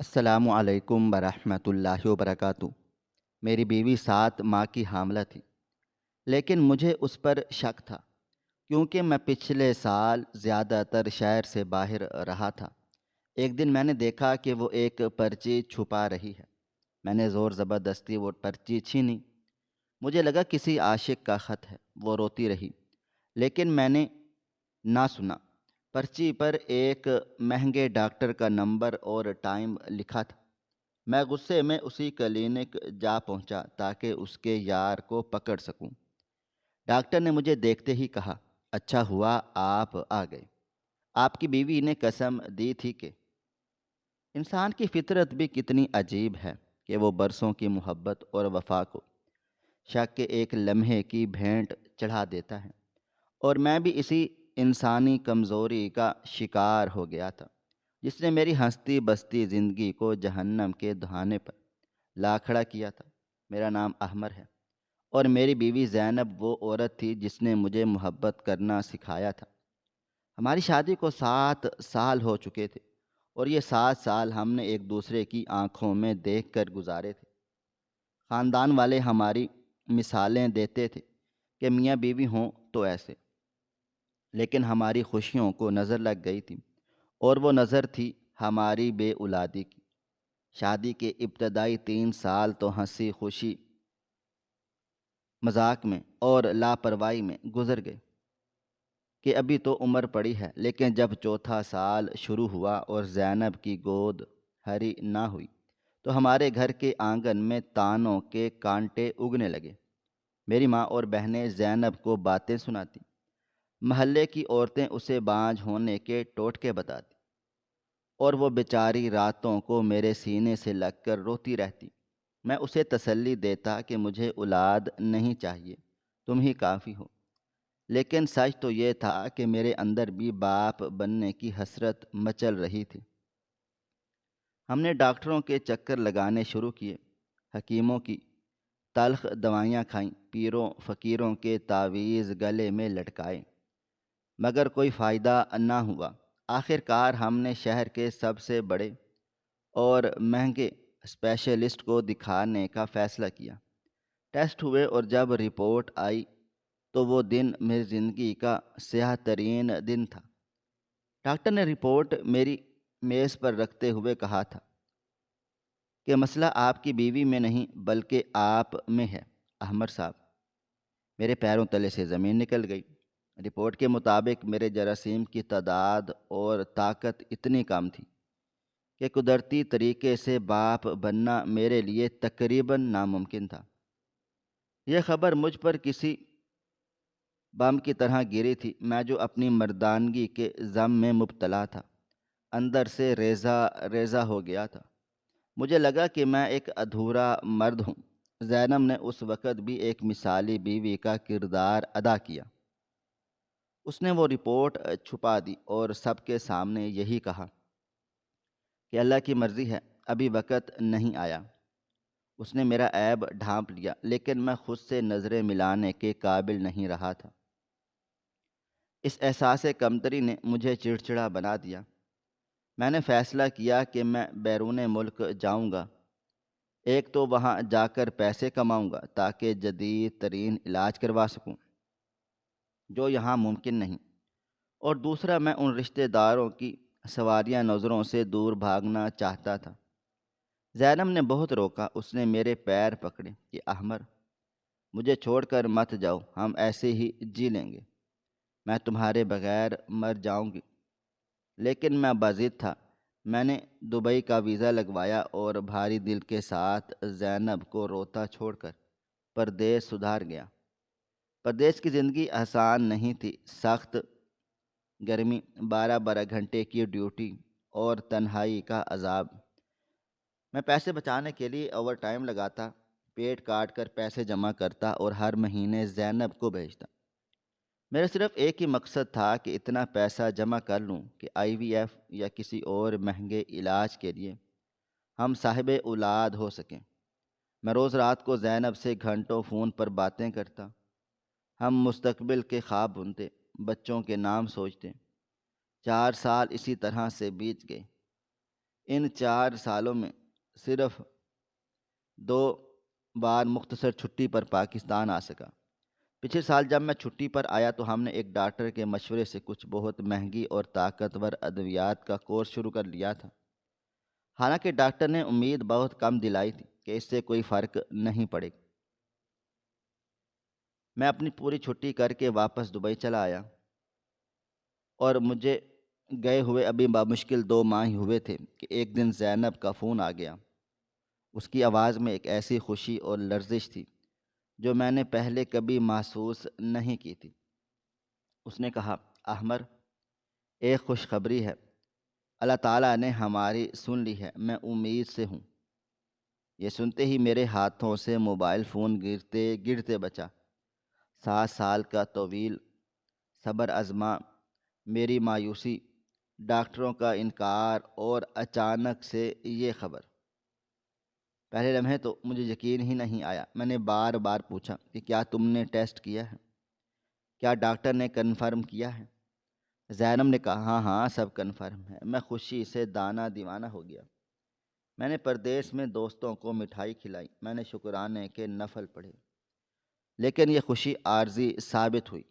السلام علیکم ورحمۃ اللہ وبرکاتہ۔ میری بیوی 7 ماہ کی حاملہ تھی، لیکن مجھے اس پر شک تھا کیونکہ میں پچھلے سال زیادہ تر شہر سے باہر رہا تھا۔ ایک دن میں نے دیکھا کہ وہ ایک پرچی چھپا رہی ہے۔ میں نے زور زبردستی وہ پرچی چھینی۔ مجھے لگا کسی عاشق کا خط ہے۔ وہ روتی رہی، لیکن میں نے نہ سنا۔ پرچی پر ایک مہنگے ڈاکٹر کا نمبر اور ٹائم لکھا تھا۔ میں غصے میں اسی کلینک جا پہنچا تاکہ اس کے یار کو پکڑ سکوں۔ ڈاکٹر نے مجھے دیکھتے ہی کہا، اچھا ہوا آپ آ گئے۔ آپ کی بیوی نے قسم دی تھی کہ انسان کی فطرت بھی کتنی عجیب ہے کہ وہ برسوں کی محبت اور وفا کو شک کے ایک لمحے کی بھینٹ چڑھا دیتا ہے۔ اور میں بھی اسی انسانی کمزوری کا شکار ہو گیا تھا جس نے میری ہنستی بستی زندگی کو جہنم کے دہانے پر لا کھڑا کیا تھا۔ میرا نام احمر ہے اور میری بیوی زینب وہ عورت تھی جس نے مجھے محبت کرنا سکھایا تھا۔ ہماری شادی کو 7 سال ہو چکے تھے اور یہ 7 سال ہم نے ایک دوسرے کی آنکھوں میں دیکھ کر گزارے تھے۔ خاندان والے ہماری مثالیں دیتے تھے کہ میاں بیوی ہوں تو ایسے، لیکن ہماری خوشیوں کو نظر لگ گئی تھی، اور وہ نظر تھی ہماری بے اولادی کی۔ شادی کے ابتدائی 3 سال تو ہنسی خوشی مذاق میں اور لاپرواہی میں گزر گئے کہ ابھی تو عمر پڑی ہے، لیکن جب چوتھا سال شروع ہوا اور زینب کی گود ہری نہ ہوئی تو ہمارے گھر کے آنگن میں تانوں کے کانٹے اگنے لگے۔ میری ماں اور بہنیں زینب کو باتیں سناتی، محلے کی عورتیں اسے بانجھ ہونے کے ٹوٹکے بتاتی، اور وہ بیچاری راتوں کو میرے سینے سے لگ کر روتی رہتی۔ میں اسے تسلی دیتا کہ مجھے اولاد نہیں چاہیے، تم ہی کافی ہو۔ لیکن سچ تو یہ تھا کہ میرے اندر بھی باپ بننے کی حسرت مچل رہی تھی۔ ہم نے ڈاکٹروں کے چکر لگانے شروع کیے، حکیموں کی تلخ دوائیاں کھائیں، پیروں فقیروں کے تعویذ گلے میں لٹکائے، مگر کوئی فائدہ نہ ہوا۔ آخر کار ہم نے شہر کے سب سے بڑے اور مہنگے اسپیشلسٹ کو دکھانے کا فیصلہ کیا۔ ٹیسٹ ہوئے اور جب رپورٹ آئی تو وہ دن میری زندگی کا سیاہ ترین دن تھا۔ ڈاکٹر نے رپورٹ میری میز پر رکھتے ہوئے کہا تھا کہ مسئلہ آپ کی بیوی میں نہیں بلکہ آپ میں ہے احمر صاحب۔ میرے پیروں تلے سے زمین نکل گئی۔ رپورٹ کے مطابق میرے جراثیم کی تعداد اور طاقت اتنی کم تھی کہ قدرتی طریقے سے باپ بننا میرے لیے تقریباً ناممکن تھا۔ یہ خبر مجھ پر کسی بم کی طرح گری تھی۔ میں جو اپنی مردانگی کے غم میں مبتلا تھا، اندر سے ریزہ ریزہ ہو گیا تھا۔ مجھے لگا کہ میں ایک ادھورا مرد ہوں۔ زینب نے اس وقت بھی ایک مثالی بیوی کا کردار ادا کیا۔ اس نے وہ رپورٹ چھپا دی اور سب کے سامنے یہی کہا کہ اللہ کی مرضی ہے، ابھی وقت نہیں آیا۔ اس نے میرا عیب ڈھانپ لیا، لیکن میں خود سے نظریں ملانے کے قابل نہیں رہا تھا۔ اس احساس کمتری نے مجھے چڑچڑا بنا دیا۔ میں نے فیصلہ کیا کہ میں بیرون ملک جاؤں گا۔ ایک تو وہاں جا کر پیسے کماؤں گا تاکہ جدید ترین علاج کروا سکوں، جو یہاں ممکن نہیں، اور دوسرا میں ان رشتہ داروں کی سواریاں نظروں سے دور بھاگنا چاہتا تھا۔ زینب نے بہت روکا۔ اس نے میرے پیر پکڑے کہ احمر، مجھے چھوڑ کر مت جاؤ، ہم ایسے ہی جی لیں گے، میں تمہارے بغیر مر جاؤں گی۔ لیکن میں باضد تھا۔ میں نے دبئی کا ویزا لگوایا اور بھاری دل کے ساتھ زینب کو روتا چھوڑ کر پردیس سدھار گیا۔ پردیس کی زندگی آسان نہیں تھی۔ سخت گرمی، 12 گھنٹے کی ڈیوٹی اور تنہائی کا عذاب۔ میں پیسے بچانے کے لیے اوور ٹائم لگاتا، پیٹ کاٹ کر پیسے جمع کرتا اور ہر مہینے زینب کو بھیجتا۔ میرا صرف ایک ہی مقصد تھا کہ اتنا پیسہ جمع کر لوں کہ IVF یا کسی اور مہنگے علاج کے لیے ہم صاحب اولاد ہو سکیں۔ میں روز رات کو زینب سے گھنٹوں فون پر باتیں کرتا۔ ہم مستقبل کے خواب بنتے، بچوں کے نام سوچتے۔ 4 سال اسی طرح سے بیت گئے۔ ان 4 سالوں میں صرف 2 بار مختصر چھٹی پر پاکستان آ سکا۔ پچھلے سال جب میں چھٹی پر آیا تو ہم نے ایک ڈاکٹر کے مشورے سے کچھ بہت مہنگی اور طاقتور ادویات کا کورس شروع کر لیا تھا۔ حالانکہ ڈاکٹر نے امید بہت کم دلائی تھی کہ اس سے کوئی فرق نہیں پڑے گا۔ میں اپنی پوری چھٹی کر کے واپس دبئی چلا آیا اور مجھے گئے ہوئے ابھی بمشکل 2 ماہ ہی ہوئے تھے کہ ایک دن زینب کا فون آ گیا۔ اس کی آواز میں ایک ایسی خوشی اور لرزش تھی جو میں نے پہلے کبھی محسوس نہیں کی تھی۔ اس نے کہا، احمر، ایک خوشخبری ہے، اللہ تعالیٰ نے ہماری سن لی ہے، میں امید سے ہوں۔ یہ سنتے ہی میرے ہاتھوں سے موبائل فون گرتے گرتے بچا۔ 7 سال کا طویل صبر آزما میری مایوسی، ڈاکٹروں کا انکار اور اچانک سے یہ خبر۔ پہلے لمحے تو مجھے یقین ہی نہیں آیا۔ میں نے بار بار پوچھا کہ کیا تم نے ٹیسٹ کیا ہے؟ کیا ڈاکٹر نے کنفرم کیا ہے؟ زینب نے کہا، ہاں ہاں سب کنفرم ہے۔ میں خوشی سے دانہ دیوانہ ہو گیا۔ میں نے پردیس میں دوستوں کو مٹھائی کھلائی، میں نے شکرانے کے نفل پڑھے، لیکن یہ خوشی عارضی ثابت ہوئی۔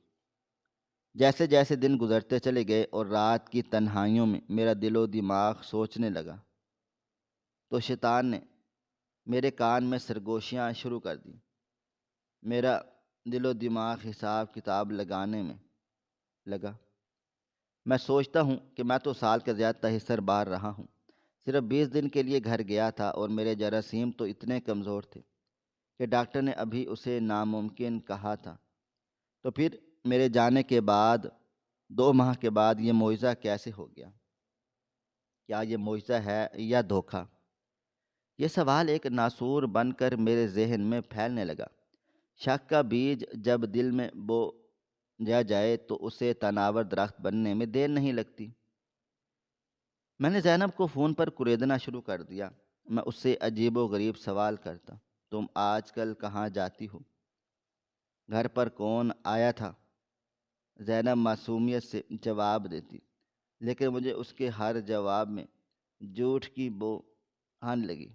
جیسے جیسے دن گزرتے چلے گئے اور رات کی تنہائیوں میں میرا دل و دماغ سوچنے لگا تو شیطان نے میرے کان میں سرگوشیاں شروع کر دیں۔ میرا دل و دماغ حساب کتاب لگانے میں لگا۔ میں سوچتا ہوں کہ میں تو سال کا زیادہ حصہ باہر رہا ہوں، صرف 20 دن کے لیے گھر گیا تھا اور میرے جراثیم تو اتنے کمزور تھے کہ ڈاکٹر نے ابھی اسے ناممکن کہا تھا۔ تو پھر میرے جانے کے بعد 2 ماہ کے بعد یہ معجزہ کیسے ہو گیا؟ کیا یہ معجزہ ہے یا دھوکہ؟ یہ سوال ایک ناسور بن کر میرے ذہن میں پھیلنے لگا۔ شک کا بیج جب دل میں بو جائے تو اسے تناور درخت بننے میں دیر نہیں لگتی۔ میں نے زینب کو فون پر کریدنا شروع کر دیا۔ میں اس سے عجیب و غریب سوال کرتا، تم آج کل کہاں جاتی ہو؟ گھر پر کون آیا تھا؟ زینب معصومیت سے جواب دیتی، لیکن مجھے اس کے ہر جواب میں جھوٹ کی بو آنے لگی۔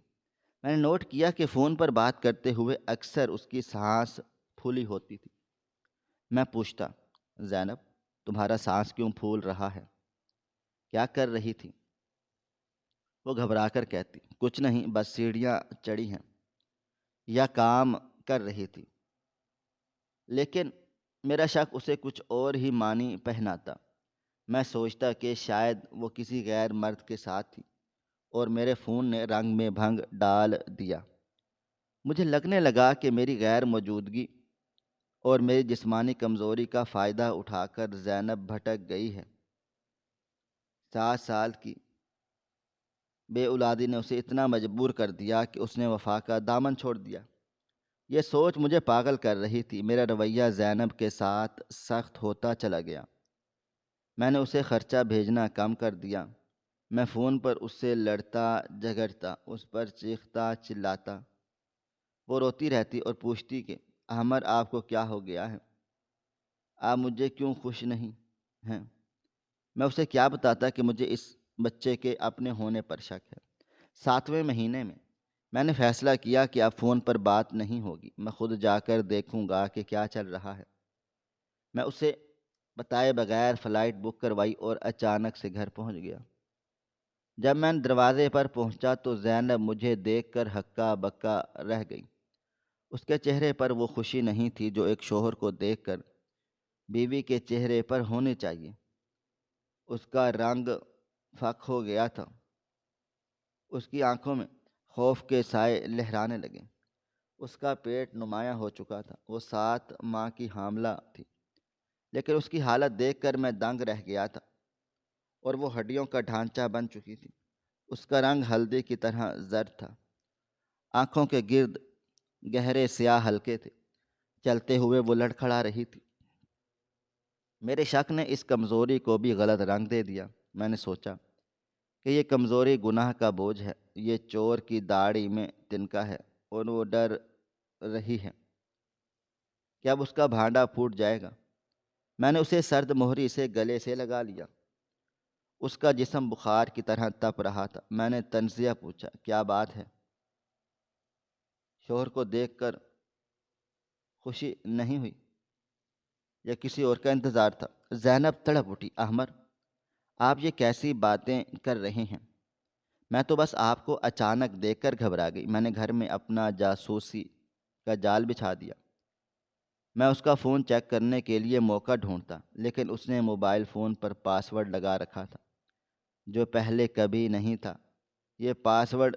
میں نے نوٹ کیا کہ فون پر بات کرتے ہوئے اکثر اس کی سانس پھولی ہوتی تھی۔ میں پوچھتا، زینب تمہارا سانس کیوں پھول رہا ہے؟ کیا کر رہی تھی؟ وہ گھبرا کر کہتی، کچھ نہیں، بس سیڑھیاں چڑھی ہیں یا کام کر رہی تھی۔ لیکن میرا شک اسے کچھ اور ہی معنی پہناتا۔ میں سوچتا کہ شاید وہ کسی غیر مرد کے ساتھ تھی اور میرے فون نے رنگ میں بھنگ ڈال دیا۔ مجھے لگنے لگا کہ میری غیر موجودگی اور میری جسمانی کمزوری کا فائدہ اٹھا کر زینب بھٹک گئی ہے۔ 7 سال کی بے اولادی نے اسے اتنا مجبور کر دیا کہ اس نے وفا کا دامن چھوڑ دیا۔ یہ سوچ مجھے پاگل کر رہی تھی۔ میرا رویہ زینب کے ساتھ سخت ہوتا چلا گیا۔ میں نے اسے خرچہ بھیجنا کم کر دیا۔ میں فون پر اس سے لڑتا جھگڑتا، اس پر چیختا چلاتا۔ وہ روتی رہتی اور پوچھتی کہ احمر آپ کو کیا ہو گیا ہے؟ آپ مجھے کیوں خوش نہیں ہیں؟ میں اسے کیا بتاتا کہ مجھے اس بچے کے اپنے ہونے پر شک ہے۔ 7ویں مہینے میں میں نے فیصلہ کیا کہ اب فون پر بات نہیں ہوگی، میں خود جا کر دیکھوں گا کہ کیا چل رہا ہے۔ میں اسے بتائے بغیر فلائٹ بک کروائی اور اچانک سے گھر پہنچ گیا۔ جب میں دروازے پر پہنچا تو زینب مجھے دیکھ کر ہکا بکا رہ گئی۔ اس کے چہرے پر وہ خوشی نہیں تھی جو ایک شوہر کو دیکھ کر بیوی کے چہرے پر ہونی چاہیے۔ اس کا رنگ فاق ہو گیا تھا۔ اس کی آنکھوں میں خوف کے سائے لہرانے لگے۔ اس کا پیٹ نمایاں ہو چکا تھا۔ وہ 7 ماہ کی حاملہ تھی، لیکن اس کی حالت دیکھ کر میں دنگ رہ گیا تھا، اور وہ ہڈیوں کا ڈھانچہ بن چکی تھی۔ اس کا رنگ ہلدی کی طرح زرد تھا۔ آنکھوں کے گرد گہرے سیاہ حلقے تھے۔ چلتے ہوئے وہ لڑکھڑا رہی تھی۔ میرے شک نے اس کمزوری کو بھی غلط رنگ دے دیا۔ میں نے سوچا کہ یہ کمزوری گناہ کا بوجھ ہے، یہ چور کی داڑھی میں تنکا ہے، اور وہ ڈر رہی ہے کہ اب اس کا بھانڈا پھوٹ جائے گا۔ میں نے اسے سرد مہری سے گلے سے لگا لیا۔ اس کا جسم بخار کی طرح تپ رہا تھا۔ میں نے تنزیہ پوچھا، کیا بات ہے؟ شوہر کو دیکھ کر خوشی نہیں ہوئی یا کسی اور کا انتظار تھا؟ زینب تڑپ اٹھی، احمر آپ یہ کیسی باتیں کر رہے ہیں؟ میں تو بس آپ کو اچانک دیکھ کر گھبرا گئی۔ میں نے گھر میں اپنا جاسوسی کا جال بچھا دیا۔ میں اس کا فون چیک کرنے کے لیے موقع ڈھونڈتا، لیکن اس نے موبائل فون پر پاس ورڈ لگا رکھا تھا جو پہلے کبھی نہیں تھا۔ یہ پاس ورڈ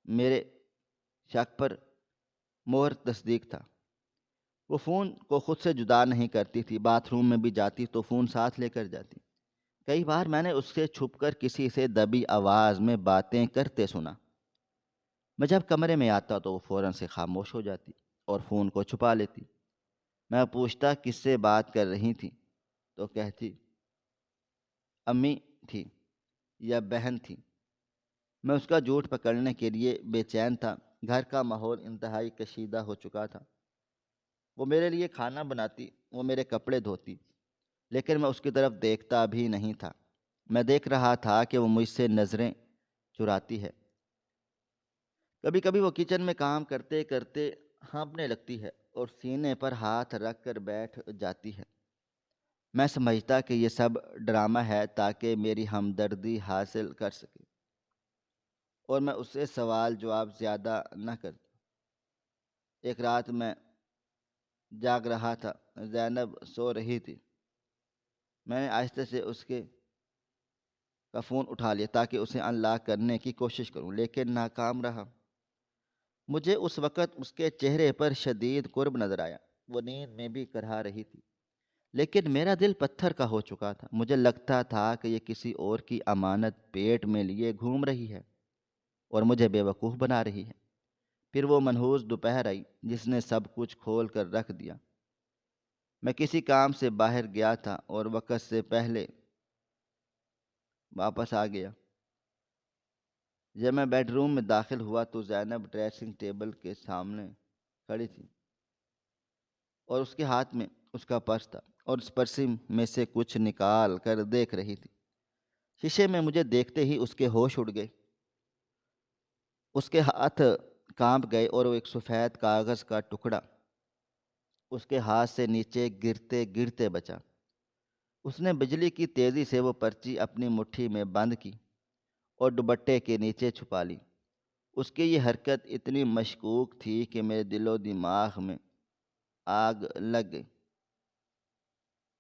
میرے شک پر مہر تصدیق تھا۔ وہ فون کو خود سے جدا نہیں کرتی تھی، باتھ روم میں بھی جاتی تو فون ساتھ لے کر جاتی۔ کئی بار میں نے اس سے چھپ کر کسی سے دبی آواز میں باتیں کرتے سنا۔ میں جب کمرے میں آتا تو وہ فوراً سے خاموش ہو جاتی اور فون کو چھپا لیتی۔ میں پوچھتا کس سے بات کر رہی تھی تو کہتی امی تھی یا بہن تھی۔ میں اس کا جھوٹ پکڑنے کے لیے بے چین تھا۔ گھر کا ماحول انتہائی کشیدہ ہو چکا تھا۔ وہ میرے لیے کھانا بناتی، وہ میرے کپڑے دھوتی، لیکن میں اس کی طرف دیکھتا بھی نہیں تھا۔ میں دیکھ رہا تھا کہ وہ مجھ سے نظریں چراتی ہے۔ کبھی کبھی وہ کچن میں کام کرتے کرتے ہانپنے لگتی ہے اور سینے پر ہاتھ رکھ کر بیٹھ جاتی ہے۔ میں سمجھتا کہ یہ سب ڈرامہ ہے تاکہ میری ہمدردی حاصل کر سکے، اور میں اس سے سوال جواب زیادہ نہ کرتا۔ ایک رات میں جاگ رہا تھا، زینب سو رہی تھی۔ میں نے آہستہ سے اس کا فون اٹھا لیا تاکہ اسے ان لاک کرنے کی کوشش کروں، لیکن ناکام رہا۔ مجھے اس وقت اس کے چہرے پر شدید قرب نظر آیا۔ وہ نیند میں بھی کرہا رہی تھی، لیکن میرا دل پتھر کا ہو چکا تھا۔ مجھے لگتا تھا کہ یہ کسی اور کی امانت پیٹ میں لیے گھوم رہی ہے اور مجھے بے وقوف بنا رہی ہے۔ پھر وہ منحوس دوپہر آئی جس نے سب کچھ کھول کر رکھ دیا۔ میں کسی کام سے باہر گیا تھا اور وقت سے پہلے واپس آ گیا۔ جب میں بیڈ روم میں داخل ہوا تو زینب ڈریسنگ ٹیبل کے سامنے کھڑی تھی اور اس کے ہاتھ میں اس کا پرس تھا، اور اس پرس میں سے کچھ نکال کر دیکھ رہی تھی۔ شیشے میں مجھے دیکھتے ہی اس کے ہوش اڑ گئے۔ اس کے ہاتھ کانپ گئے اور وہ ایک سفید کاغذ کا ٹکڑا اس کے ہاتھ سے نیچے گرتے گرتے بچا۔ اس نے بجلی کی تیزی سے وہ پرچی اپنی مٹھی میں بند کی اور دوپٹے کے نیچے چھپا لی۔ اس کی یہ حرکت اتنی مشکوک تھی کہ میرے دل و دماغ میں آگ لگ گئی۔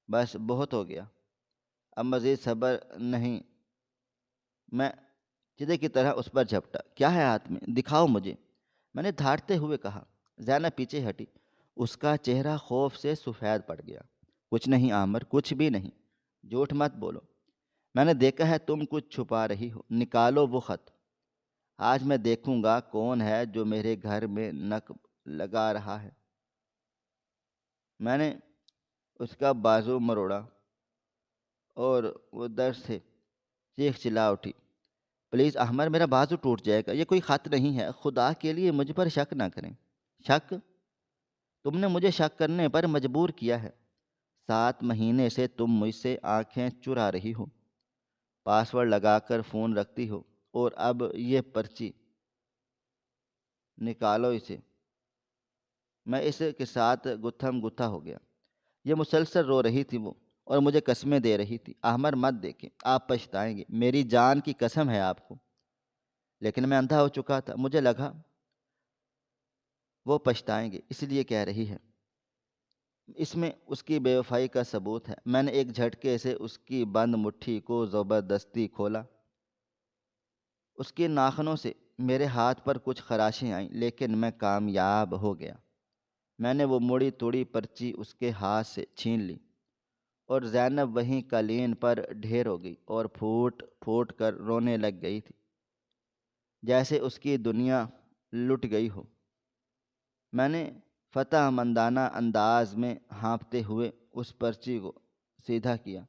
بس بہت ہو گیا، اب مزید صبر نہیں۔ میں چدے کی طرح اس پر جھپٹا۔ کیا ہے ہاتھ میں؟ دکھاؤ مجھے، میں نے دھاڑتے ہوئے کہا۔ زینب پیچھے ہٹی، اس کا چہرہ خوف سے سفید پڑ گیا۔ کچھ نہیں عامر، کچھ بھی نہیں، جھوٹ مت بولو۔ میں نے دیکھا ہے تم کچھ چھپا رہی ہو، نکالو وہ خط۔ آج میں دیکھوں گا کون ہے جو میرے گھر میں نقب لگا رہا ہے۔ میں نے اس کا بازو مروڑا اور وہ درد سے چیخ چلا اٹھی۔ پلیز احمر، میرا بازو ٹوٹ جائے گا، یہ کوئی خط نہیں ہے، خدا کے لیے مجھ پر شک نہ کریں۔ شک؟ تم نے مجھے شک کرنے پر مجبور کیا ہے۔ 7 مہینے سے تم مجھ سے آنکھیں چرا رہی ہو، پاس ورڈ لگا کر فون رکھتی ہو، اور اب یہ پرچی، نکالو اسے۔ میں اس کے ساتھ گتھم گتھا ہو گیا۔ یہ مسلسل رو رہی تھی وہ، اور مجھے قسمیں دے رہی تھی، احمر مت دیکھیں، آپ پچھتائیں گے، میری جان کی قسم ہے آپ کو۔ لیکن میں اندھا ہو چکا تھا، مجھے لگا وہ پچھتائیں گے، اس لیے کہہ رہی ہے۔ اس میں اس کی بے وفائی کا ثبوت ہے۔ میں نے ایک جھٹکے سے اس کی بند مٹھی کو زبردستی کھولا۔ اس کے ناخنوں سے میرے ہاتھ پر کچھ خراشیں آئیں، لیکن میں کامیاب ہو گیا۔ میں نے وہ مڑی توڑی پرچی اس کے ہاتھ سے چھین لی، اور زینب وہیں قالین پر ڈھیر ہو گئی اور پھوٹ پھوٹ کر رونے لگ گئی تھی، جیسے اس کی دنیا لٹ گئی ہو۔ میں نے فتح مندانہ انداز میں ہانپتے ہوئے اس پرچی کو سیدھا کیا۔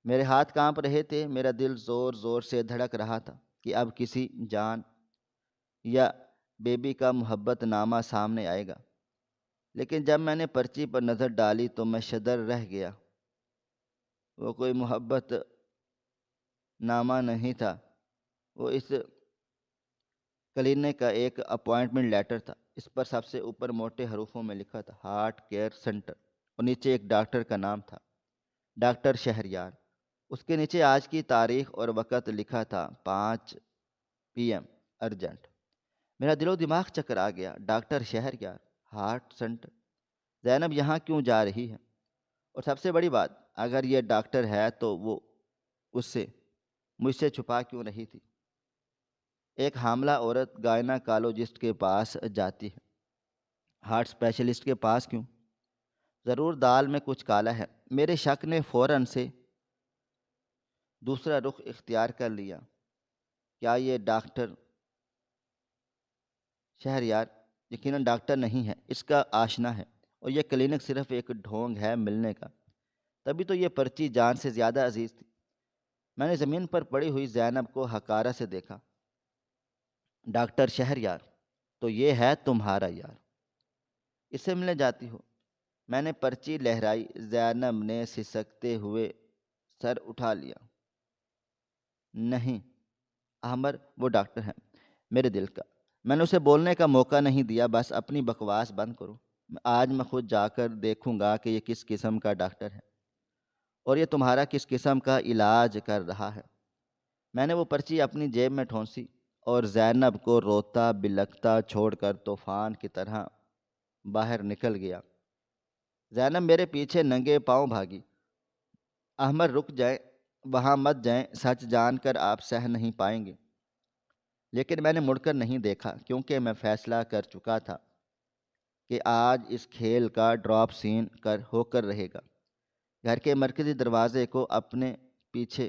میرے ہاتھ کانپ رہے تھے، میرا دل زور زور سے دھڑک رہا تھا کہ اب کسی جان یا بیبی کا محبت نامہ سامنے آئے گا۔ لیکن جب میں نے پرچی پر نظر ڈالی تو میں شدر رہ گیا۔ وہ کوئی محبت نامہ نہیں تھا، وہ اس کلینک کا ایک اپوائنٹمنٹ لیٹر تھا۔ اس پر سب سے اوپر موٹے حروفوں میں لکھا تھا ہارٹ کیئر سینٹر، اور نیچے ایک ڈاکٹر کا نام تھا، ڈاکٹر شہریار۔ اس کے نیچے آج کی تاریخ اور وقت لکھا تھا 5 PM ارجنٹ۔ میرا دل و دماغ چکر آ گیا۔ ڈاکٹر شہریار، ہارٹ سینٹر، زینب یہاں کیوں جا رہی ہے؟ اور سب سے بڑی بات، اگر یہ ڈاکٹر ہے تو وہ اس سے مجھ سے چھپا کیوں رہی تھی؟ ایک حاملہ عورت گائناکالوجسٹ کے پاس جاتی ہے، ہارٹ اسپیشلسٹ کے پاس کیوں؟ ضرور دال میں کچھ کالا ہے۔ میرے شک نے فوراً سے دوسرا رخ اختیار کر لیا۔ کیا یہ ڈاکٹر شہریار یقیناً ڈاکٹر نہیں ہے، اس کا آشنا ہے، اور یہ کلینک صرف ایک ڈھونگ ہے ملنے کا؟ تبھی تو یہ پرچی جان سے زیادہ عزیز تھی۔ میں نے زمین پر پڑی ہوئی زینب کو حقارہ سے دیکھا۔ ڈاکٹر شہریار، تو یہ ہے تمہارا یار، اس سے ملنے جاتی ہو؟ میں نے پرچی لہرائی۔ زینب نے سسکتے ہوئے سر اٹھا لیا۔ نہیں احمر، وہ ڈاکٹر ہیں میرے دل کا۔ میں نے اسے بولنے کا موقع نہیں دیا۔ بس اپنی بکواس بند کرو، آج میں خود جا کر دیکھوں گا کہ یہ کس قسم کا ڈاکٹر ہے، اور یہ تمہارا کس قسم کا علاج کر رہا ہے۔ میں نے وہ پرچی اپنی جیب میں ٹھونسی اور زینب کو روتا بلکتا چھوڑ کر طوفان کی طرح باہر نکل گیا۔ زینب میرے پیچھے ننگے پاؤں بھاگی۔ احمد رک جائیں، وہاں مت جائیں، سچ جان کر آپ سہ نہیں پائیں گے۔ لیکن میں نے مڑ کر نہیں دیکھا، کیونکہ میں فیصلہ کر چکا تھا کہ آج اس کھیل کا ڈراپ سین ہو کر رہے گا۔ گھر کے مرکزی دروازے کو اپنے پیچھے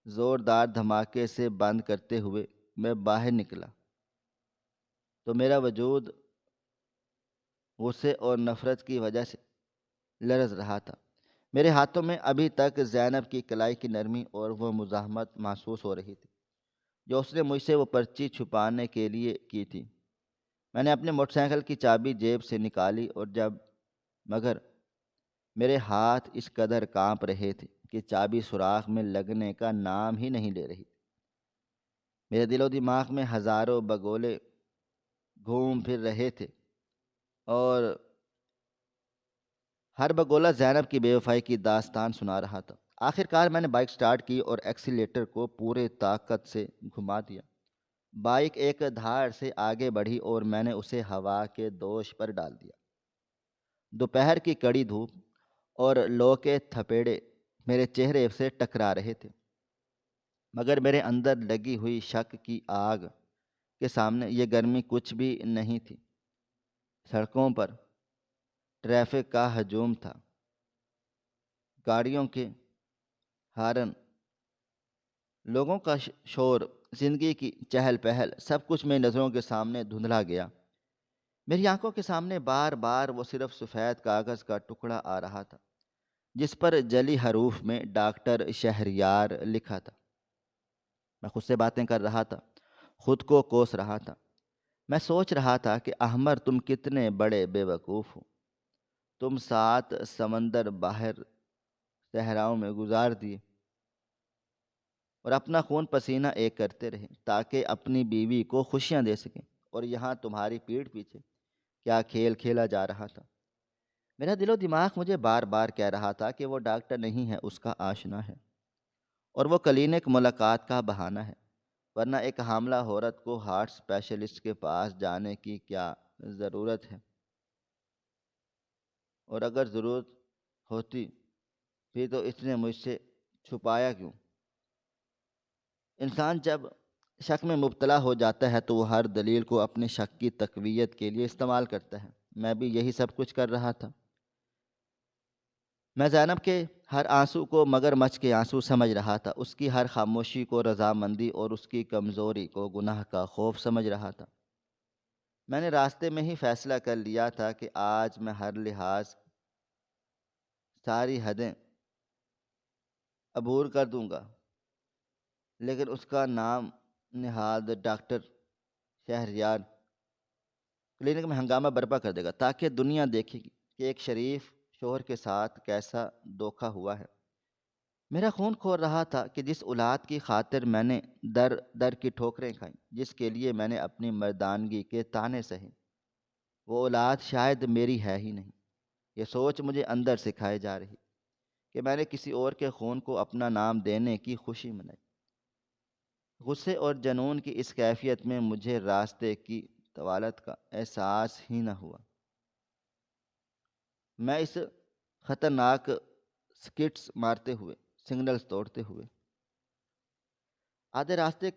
زوردار دھماکے سے بند کرتے ہوئے میں باہر نکلا تو میرا وجود غصے اور نفرت کی وجہ سے لرز رہا تھا۔ میرے ہاتھوں میں ابھی تک زینب کی کلائی کی نرمی اور وہ مزاحمت محسوس ہو رہی تھی جو اس نے مجھ سے وہ پرچی چھپانے کے لیے کی تھی۔ میں نے اپنے موٹر سائیکل کی چابی جیب سے نکالی، اور مگر میرے ہاتھ اس قدر کانپ رہے تھے کہ چابی سوراخ میں لگنے کا نام ہی نہیں لے رہی۔ میرے دل و دماغ میں ہزاروں بگولے گھوم پھر رہے تھے، اور ہر بگولہ زینب کی بے وفائی کی داستان سنا رہا تھا۔ آخر کار میں نے بائک سٹارٹ کی اور ایکسیلیٹر کو پورے طاقت سے گھما دیا۔ بائک ایک دھاڑ سے آگے بڑھی اور میں نے اسے ہوا کے دوش پر ڈال دیا۔ دوپہر کی کڑی دھوپ اور لو کے تھپیڑے میرے چہرے سے ٹکرا رہے تھے، مگر میرے اندر لگی ہوئی شک کی آگ کے سامنے یہ گرمی کچھ بھی نہیں تھی۔ سڑکوں پر ٹریفک کا ہجوم تھا، گاڑیوں کے ہارن، لوگوں کا شور، زندگی کی چہل پہل، سب کچھ میری نظروں کے سامنے دھندلا گیا۔ میری آنکھوں کے سامنے بار بار وہ صرف سفید کاغذ کا ٹکڑا آ رہا تھا جس پر جلی حروف میں ڈاکٹر شہریار لکھا تھا۔ میں خود سے باتیں کر رہا تھا، خود کو کوس رہا تھا۔ میں سوچ رہا تھا کہ احمر تم کتنے بڑے بے وقوف ہو۔ تم 7 سمندر باہر صحراؤں میں گزار دیے اور اپنا خون پسینہ ایک کرتے رہے تاکہ اپنی بیوی کو خوشیاں دے سکیں، اور یہاں تمہاری پیٹھ پیچھے کیا کھیل کھیلا جا رہا تھا۔ میرا دل و دماغ مجھے بار بار کہہ رہا تھا کہ وہ ڈاکٹر نہیں ہے، اس کا آشنا ہے، اور وہ کلینک ملاقات کا بہانہ ہے، ورنہ ایک حاملہ عورت کو ہارٹ اسپیشلسٹ کے پاس جانے کی کیا ضرورت ہے؟ اور اگر ضرورت ہوتی پھر تو اس نے مجھ سے چھپایا کیوں؟ انسان جب شک میں مبتلا ہو جاتا ہے تو وہ ہر دلیل کو اپنے شک کی تقویت کے لیے استعمال کرتا ہے۔ میں بھی یہی سب کچھ کر رہا تھا۔ میں زینب کے ہر آنسو کو مگر مچھ کے آنسو سمجھ رہا تھا، اس کی ہر خاموشی کو رضامندی اور اس کی کمزوری کو گناہ کا خوف سمجھ رہا تھا۔ میں نے راستے میں ہی فیصلہ کر لیا تھا کہ آج میں ہر لحاظ ساری حدیں عبور کر دوں گا، لیکن اس کا نام نہاد ڈاکٹر شہریار کلینک میں ہنگامہ برپا کر دے گا، تاکہ دنیا دیکھے گی کہ ایک شریف شوہر کے ساتھ کیسا دھوکہ ہوا ہے۔ میرا خون کھول رہا تھا کہ جس اولاد کی خاطر میں نے در در کی ٹھوکریں کھائیں، جس کے لیے میں نے اپنی مردانگی کے طعنے سہے، وہ اولاد شاید میری ہے ہی نہیں۔ یہ سوچ مجھے اندر سکھائے جا رہی کہ میں نے کسی اور کے خون کو اپنا نام دینے کی خوشی منائی۔ غصے اور جنون کی اس کیفیت میں مجھے راستے کی طوالت کا احساس ہی نہ ہوا۔ میں اس خطرناک سکٹس مارتے ہوئے، سگنلز توڑتے ہوئے، آدھے راستے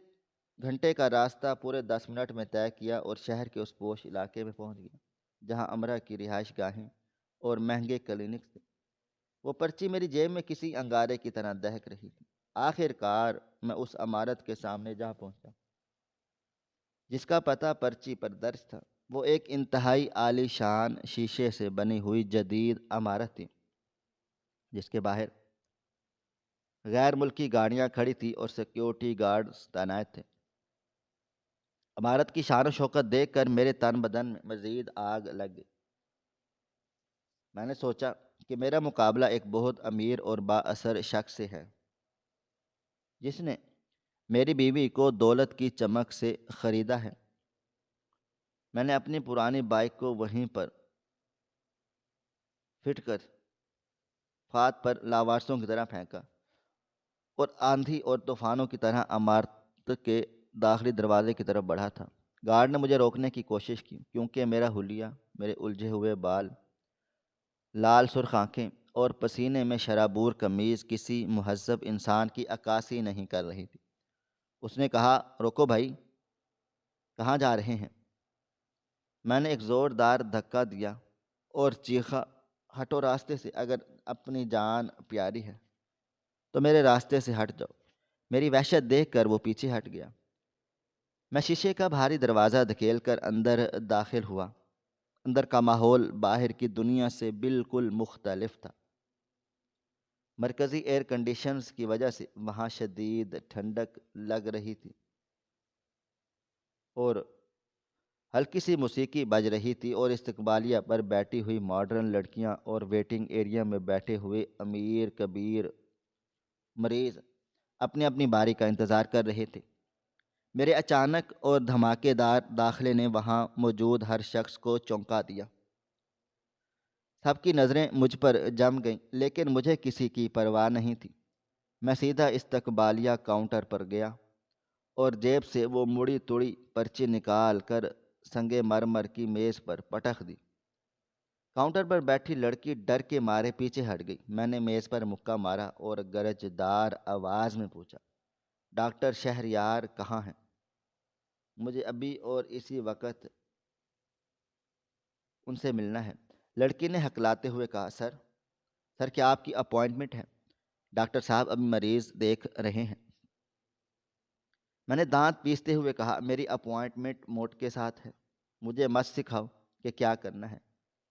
گھنٹے کا راستہ پورے 10 منٹ میں طے کیا اور شہر کے اس پوش علاقے میں پہنچ گیا جہاں امرا کی رہائش گاہیں اور مہنگے کلینکس تھے۔ وہ پرچی میری جیب میں کسی انگارے کی طرح دہک رہی تھی۔ آخر کار میں اس عمارت کے سامنے جا پہنچا جس کا پتہ پرچی پر درج تھا۔ وہ ایک انتہائی عالی شان شیشے سے بنی ہوئی جدید عمارت تھی جس کے باہر غیر ملکی گاڑیاں کھڑی تھی اور سیکیورٹی گارڈز تعینات تھے۔ عمارت کی شان و شوکت دیکھ کر میرے تن بدن میں مزید آگ لگ گئی۔ میں نے سوچا کہ میرا مقابلہ ایک بہت امیر اور با اثر شخص سے ہے جس نے میری بیوی کو دولت کی چمک سے خریدا ہے۔ میں نے اپنی پرانی بائک کو وہیں پر فٹ کر فات پر لاوارسوں کی طرح پھینکا اور آندھی اور طوفانوں کی طرح عمارت کے داخلی دروازے کی طرف بڑھا تھا۔ گارڈ نے مجھے روکنے کی کوشش کی کیونکہ میرا حلیہ، میرے الجھے ہوئے بال، لال سرخ آنکھیں اور پسینے میں شرابور قمیض کسی مہذب انسان کی عکاسی نہیں کر رہی تھی۔ اس نے کہا، روکو بھائی، کہاں جا رہے ہیں؟ میں نے ایک زوردار دھکا دیا اور چیخا، ہٹو راستے سے، اگر اپنی جان پیاری ہے تو میرے راستے سے ہٹ جاؤ۔ میری وحشت دیکھ کر وہ پیچھے ہٹ گیا۔ میں شیشے کا بھاری دروازہ دھکیل کر اندر داخل ہوا۔ اندر کا ماحول باہر کی دنیا سے بالکل مختلف تھا۔ مرکزی ایئر کنڈیشنز کی وجہ سے وہاں شدید ٹھنڈک لگ رہی تھی اور ہلکی سی موسیقی بج رہی تھی، اور استقبالیہ پر بیٹھی ہوئی ماڈرن لڑکیاں اور ویٹنگ ایریا میں بیٹھے ہوئے امیر کبیر مریض اپنی اپنی باری کا انتظار کر رہے تھے۔ میرے اچانک اور دھماکے دار داخلے نے وہاں موجود ہر شخص کو چونکا دیا۔ سب کی نظریں مجھ پر جم گئیں لیکن مجھے کسی کی پرواہ نہیں تھی۔ میں سیدھا استقبالیہ کاؤنٹر پر گیا اور جیب سے وہ مڑی توڑی پرچی نکال کر سنگ مرمر کی میز پر پٹخ دی۔ کاؤنٹر پر بیٹھی لڑکی ڈر کے مارے پیچھے ہٹ گئی۔ میں نے میز پر مکہ مارا اور گرجدار آواز میں پوچھا، ڈاکٹر شہریار کہاں ہیں؟ مجھے ابھی اور اسی وقت ان سے ملنا ہے۔ لڑکی نے ہکلاتے ہوئے کہا، سر کیا آپ کی اپوائنٹمنٹ ہے؟ ڈاکٹر صاحب ابھی مریض دیکھ رہے ہیں۔ میں نے دانت پیستے ہوئے کہا، میری اپوائنٹمنٹ موٹ کے ساتھ ہے۔ مجھے مت سکھاؤ کہ کیا کرنا ہے،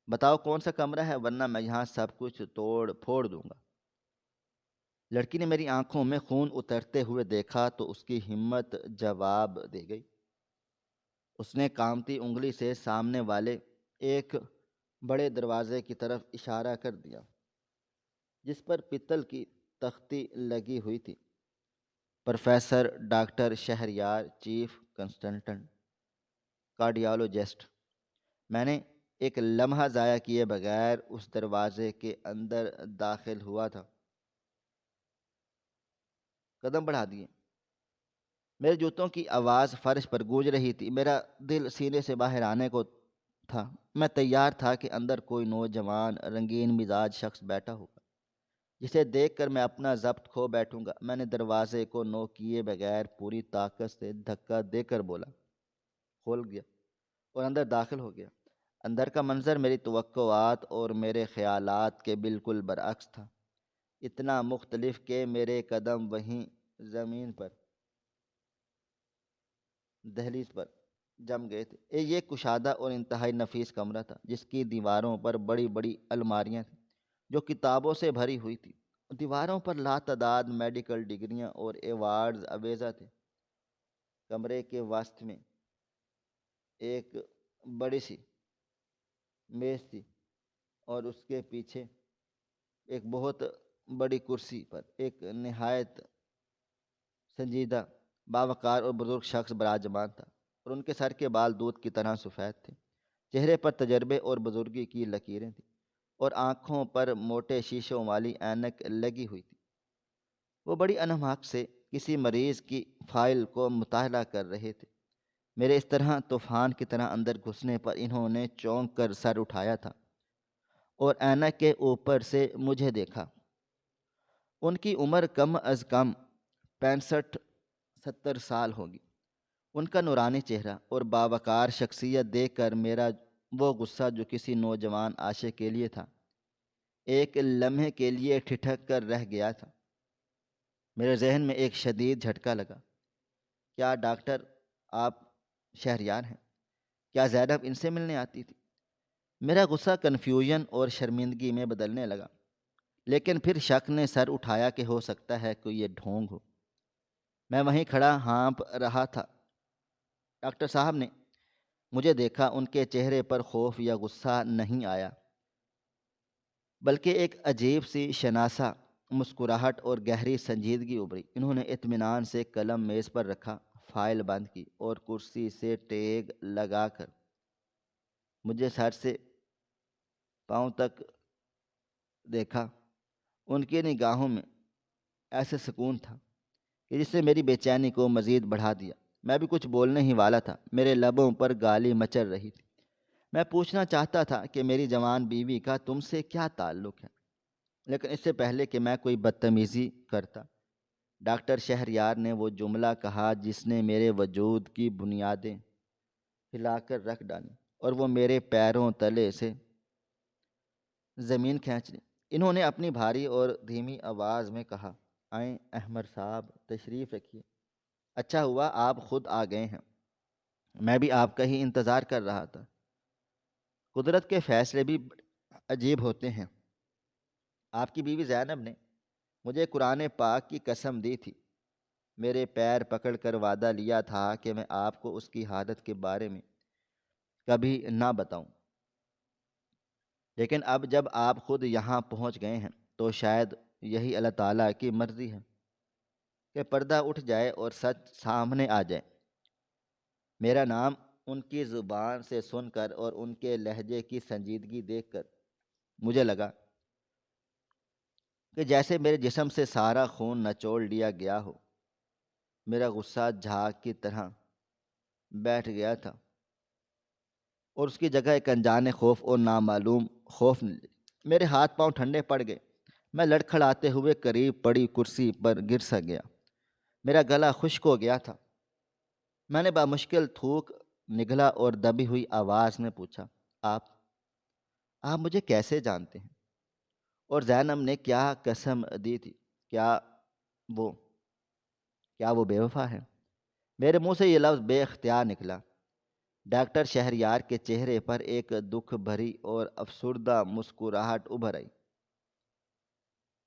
بتاؤ کون سا کمرہ ہے، ورنہ میں یہاں سب کچھ توڑ پھوڑ دوں گا۔ لڑکی نے میری آنکھوں میں خون اترتے ہوئے دیکھا تو اس کی ہمت جواب دے گئی۔ اس نے کامتی انگلی سے سامنے والے ایک بڑے دروازے کی طرف اشارہ کر دیا جس پر پتل کی تختی لگی ہوئی تھی، professor doctor Shahryar, chief consultant cardiologist. میں نے ایک لمحہ ضائع کیے بغیر اس دروازے کے اندر داخل ہوا تھا، قدم بڑھا دیے۔ میرے جوتوں کی آواز فرش پر گونج رہی تھی۔ میرا دل سینے سے باہر آنے کو تھا۔ میں تیار تھا کہ اندر کوئی نوجوان رنگین مزاج شخص بیٹھا ہوگا جسے دیکھ کر میں اپنا ضبط کھو بیٹھوں گا۔ میں نے دروازے کو نو کیے بغیر پوری طاقت سے دھکا دے کر بولا، کھول گیا اور اندر داخل ہو گیا۔ اندر کا منظر میری توقعات اور میرے خیالات کے بالکل برعکس تھا، اتنا مختلف کہ میرے قدم وہیں زمین پر دہلیز پر جم گئے تھے۔ یہ کشادہ اور انتہائی نفیس کمرہ تھا جس کی دیواروں پر بڑی بڑی الماریاں تھیں جو کتابوں سے بھری ہوئی تھی۔ دیواروں پر لاتعداد میڈیکل ڈگریاں اور ایوارڈز اویزہ تھے۔ کمرے کے وسط میں ایک بڑی سی میز تھی اور اس کے پیچھے ایک بہت بڑی کرسی پر ایک نہایت سنجیدہ، باوقار اور بزرگ شخص براجمان تھا، اور ان کے سر کے بال دودھ کی طرح سفید تھے۔ چہرے پر تجربے اور بزرگی کی لکیریں تھیں، اور آنکھوں پر موٹے شیشوں والی اینک لگی ہوئی تھی۔ وہ بڑی انہماک سے کسی مریض کی فائل کو مطالعہ کر رہے تھے۔ میرے اس طرح طوفان کی طرح اندر گھسنے پر انہوں نے چونک کر سر اٹھایا تھا اور اینک کے اوپر سے مجھے دیکھا۔ ان کی عمر کم از کم 65-70 سال ہوگی۔ ان کا نورانی چہرہ اور باوقار شخصیت دیکھ کر میرا وہ غصہ جو کسی نوجوان عاشق کے لیے تھا، ایک لمحے کے لیے ٹھٹک کر رہ گیا تھا۔ میرے ذہن میں ایک شدید جھٹکا لگا۔ کیا ڈاکٹر آپ شہریار ہیں؟ کیا زینب ان سے ملنے آتی تھی؟ میرا غصہ کنفیوژن اور شرمندگی میں بدلنے لگا، لیکن پھر شک نے سر اٹھایا کہ ہو سکتا ہے کوئی یہ ڈھونگ ہو۔ میں وہیں کھڑا ہانپ رہا تھا۔ ڈاکٹر صاحب نے مجھے دیکھا۔ ان کے چہرے پر خوف یا غصہ نہیں آیا، بلکہ ایک عجیب سی شناسا مسکراہٹ اور گہری سنجیدگی ابھری۔ انہوں نے اطمینان سے قلم میز پر رکھا، فائل بند کی اور کرسی سے ٹیگ لگا کر مجھے سر سے پاؤں تک دیکھا۔ ان کی نگاہوں میں ایسے سکون تھا کہ جس نے میری بے چینی کو مزید بڑھا دیا۔ میں بھی کچھ بولنے ہی والا تھا، میرے لبوں پر گالی مچل رہی تھی۔ میں پوچھنا چاہتا تھا کہ میری جوان بیوی کا تم سے کیا تعلق ہے، لیکن اس سے پہلے کہ میں کوئی بدتمیزی کرتا، ڈاکٹر شہریار نے وہ جملہ کہا جس نے میرے وجود کی بنیادیں ہلا کر رکھ ڈالیں اور وہ میرے پیروں تلے سے زمین کھینچ لی۔ انہوں نے اپنی بھاری اور دھیمی آواز میں کہا، آئیں احمد صاحب، تشریف رکھیے۔ اچھا ہوا آپ خود آ گئے ہیں، میں بھی آپ کا ہی انتظار کر رہا تھا۔ قدرت کے فیصلے بھی عجیب ہوتے ہیں۔ آپ کی بیوی زینب نے مجھے قرآن پاک کی قسم دی تھی، میرے پیر پکڑ کر وعدہ لیا تھا کہ میں آپ کو اس کی حالت کے بارے میں کبھی نہ بتاؤں۔ لیکن اب جب آپ خود یہاں پہنچ گئے ہیں تو شاید یہی اللہ تعالیٰ کی مرضی ہے کہ پردہ اٹھ جائے اور سچ سامنے آ جائے۔ میرا نام ان کی زبان سے سن کر اور ان کے لہجے کی سنجیدگی دیکھ کر مجھے لگا کہ جیسے میرے جسم سے سارا خون نچوڑ لیا گیا ہو۔ میرا غصہ جھاگ کی طرح بیٹھ گیا تھا اور اس کی جگہ ایک انجان خوف اور نامعلوم خوف نے لی۔ میرے ہاتھ پاؤں ٹھنڈے پڑ گئے۔ میں لڑکھڑاتے ہوئے قریب پڑی کرسی پر گر سا گیا۔ میرا گلا خشک ہو گیا تھا۔ میں نے بامشکل تھوک نگلا اور دبی ہوئی آواز میں پوچھا، آپ مجھے کیسے جانتے ہیں؟ اور زینب نے کیا قسم دی تھی؟ کیا وہ بے وفا ہے؟ میرے منہ سے یہ لفظ بے اختیار نکلا۔ ڈاکٹر شہریار کے چہرے پر ایک دکھ بھری اور افسردہ مسکراہٹ ابھر آئی۔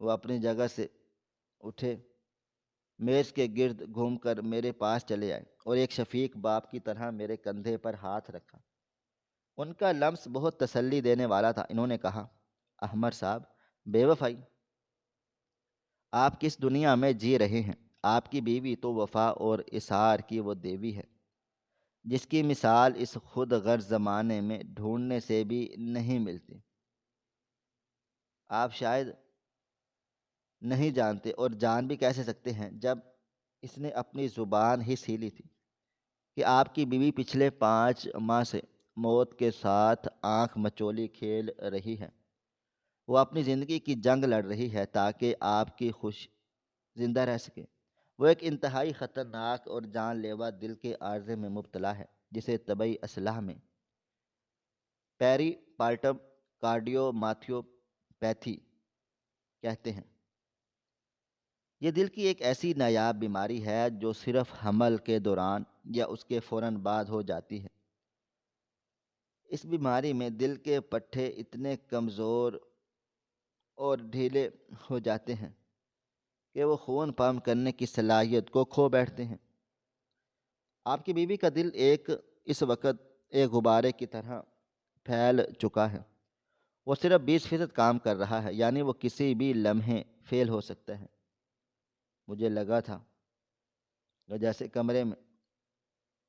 وہ اپنی جگہ سے اٹھے، میز کے گرد گھوم کر میرے پاس چلے آئے اور ایک شفیق باپ کی طرح میرے کندھے پر ہاتھ رکھا۔ ان کا لمس بہت تسلی دینے والا تھا۔ انہوں نے کہا، احمد صاحب، بے وفائی؟ آپ کس دنیا میں جی رہے ہیں؟ آپ کی بیوی تو وفا اور اثار کی وہ دیوی ہے جس کی مثال اس خود غرض زمانے میں ڈھونڈنے سے بھی نہیں ملتی۔ آپ شاید نہیں جانتے، اور جان بھی کیسے سکتے ہیں جب اس نے اپنی زبان ہی سیلی تھی، کہ آپ کی بیوی پچھلے 5 ماہ سے موت کے ساتھ آنکھ مچولی کھیل رہی ہے۔ وہ اپنی زندگی کی جنگ لڑ رہی ہے تاکہ آپ کی خوش زندہ رہ سکے۔ وہ ایک انتہائی خطرناک اور جان لیوا دل کے عارضے میں مبتلا ہے جسے طبی اصطلاح میں پیری پارٹم کارڈیوماتیوپیتھی کہتے ہیں۔ یہ دل کی ایک ایسی نایاب بیماری ہے جو صرف حمل کے دوران یا اس کے فوراً بعد ہو جاتی ہے۔ اس بیماری میں دل کے پٹھے اتنے کمزور اور ڈھیلے ہو جاتے ہیں کہ وہ خون پمپ کرنے کی صلاحیت کو کھو بیٹھتے ہیں۔ آپ کی بیوی کا دل اس وقت ایک غبارے کی طرح پھیل چکا ہے۔ وہ صرف 20% کام کر رہا ہے، یعنی وہ کسی بھی لمحے فیل ہو سکتا ہے۔ مجھے لگا تھا کہ جیسے کمرے میں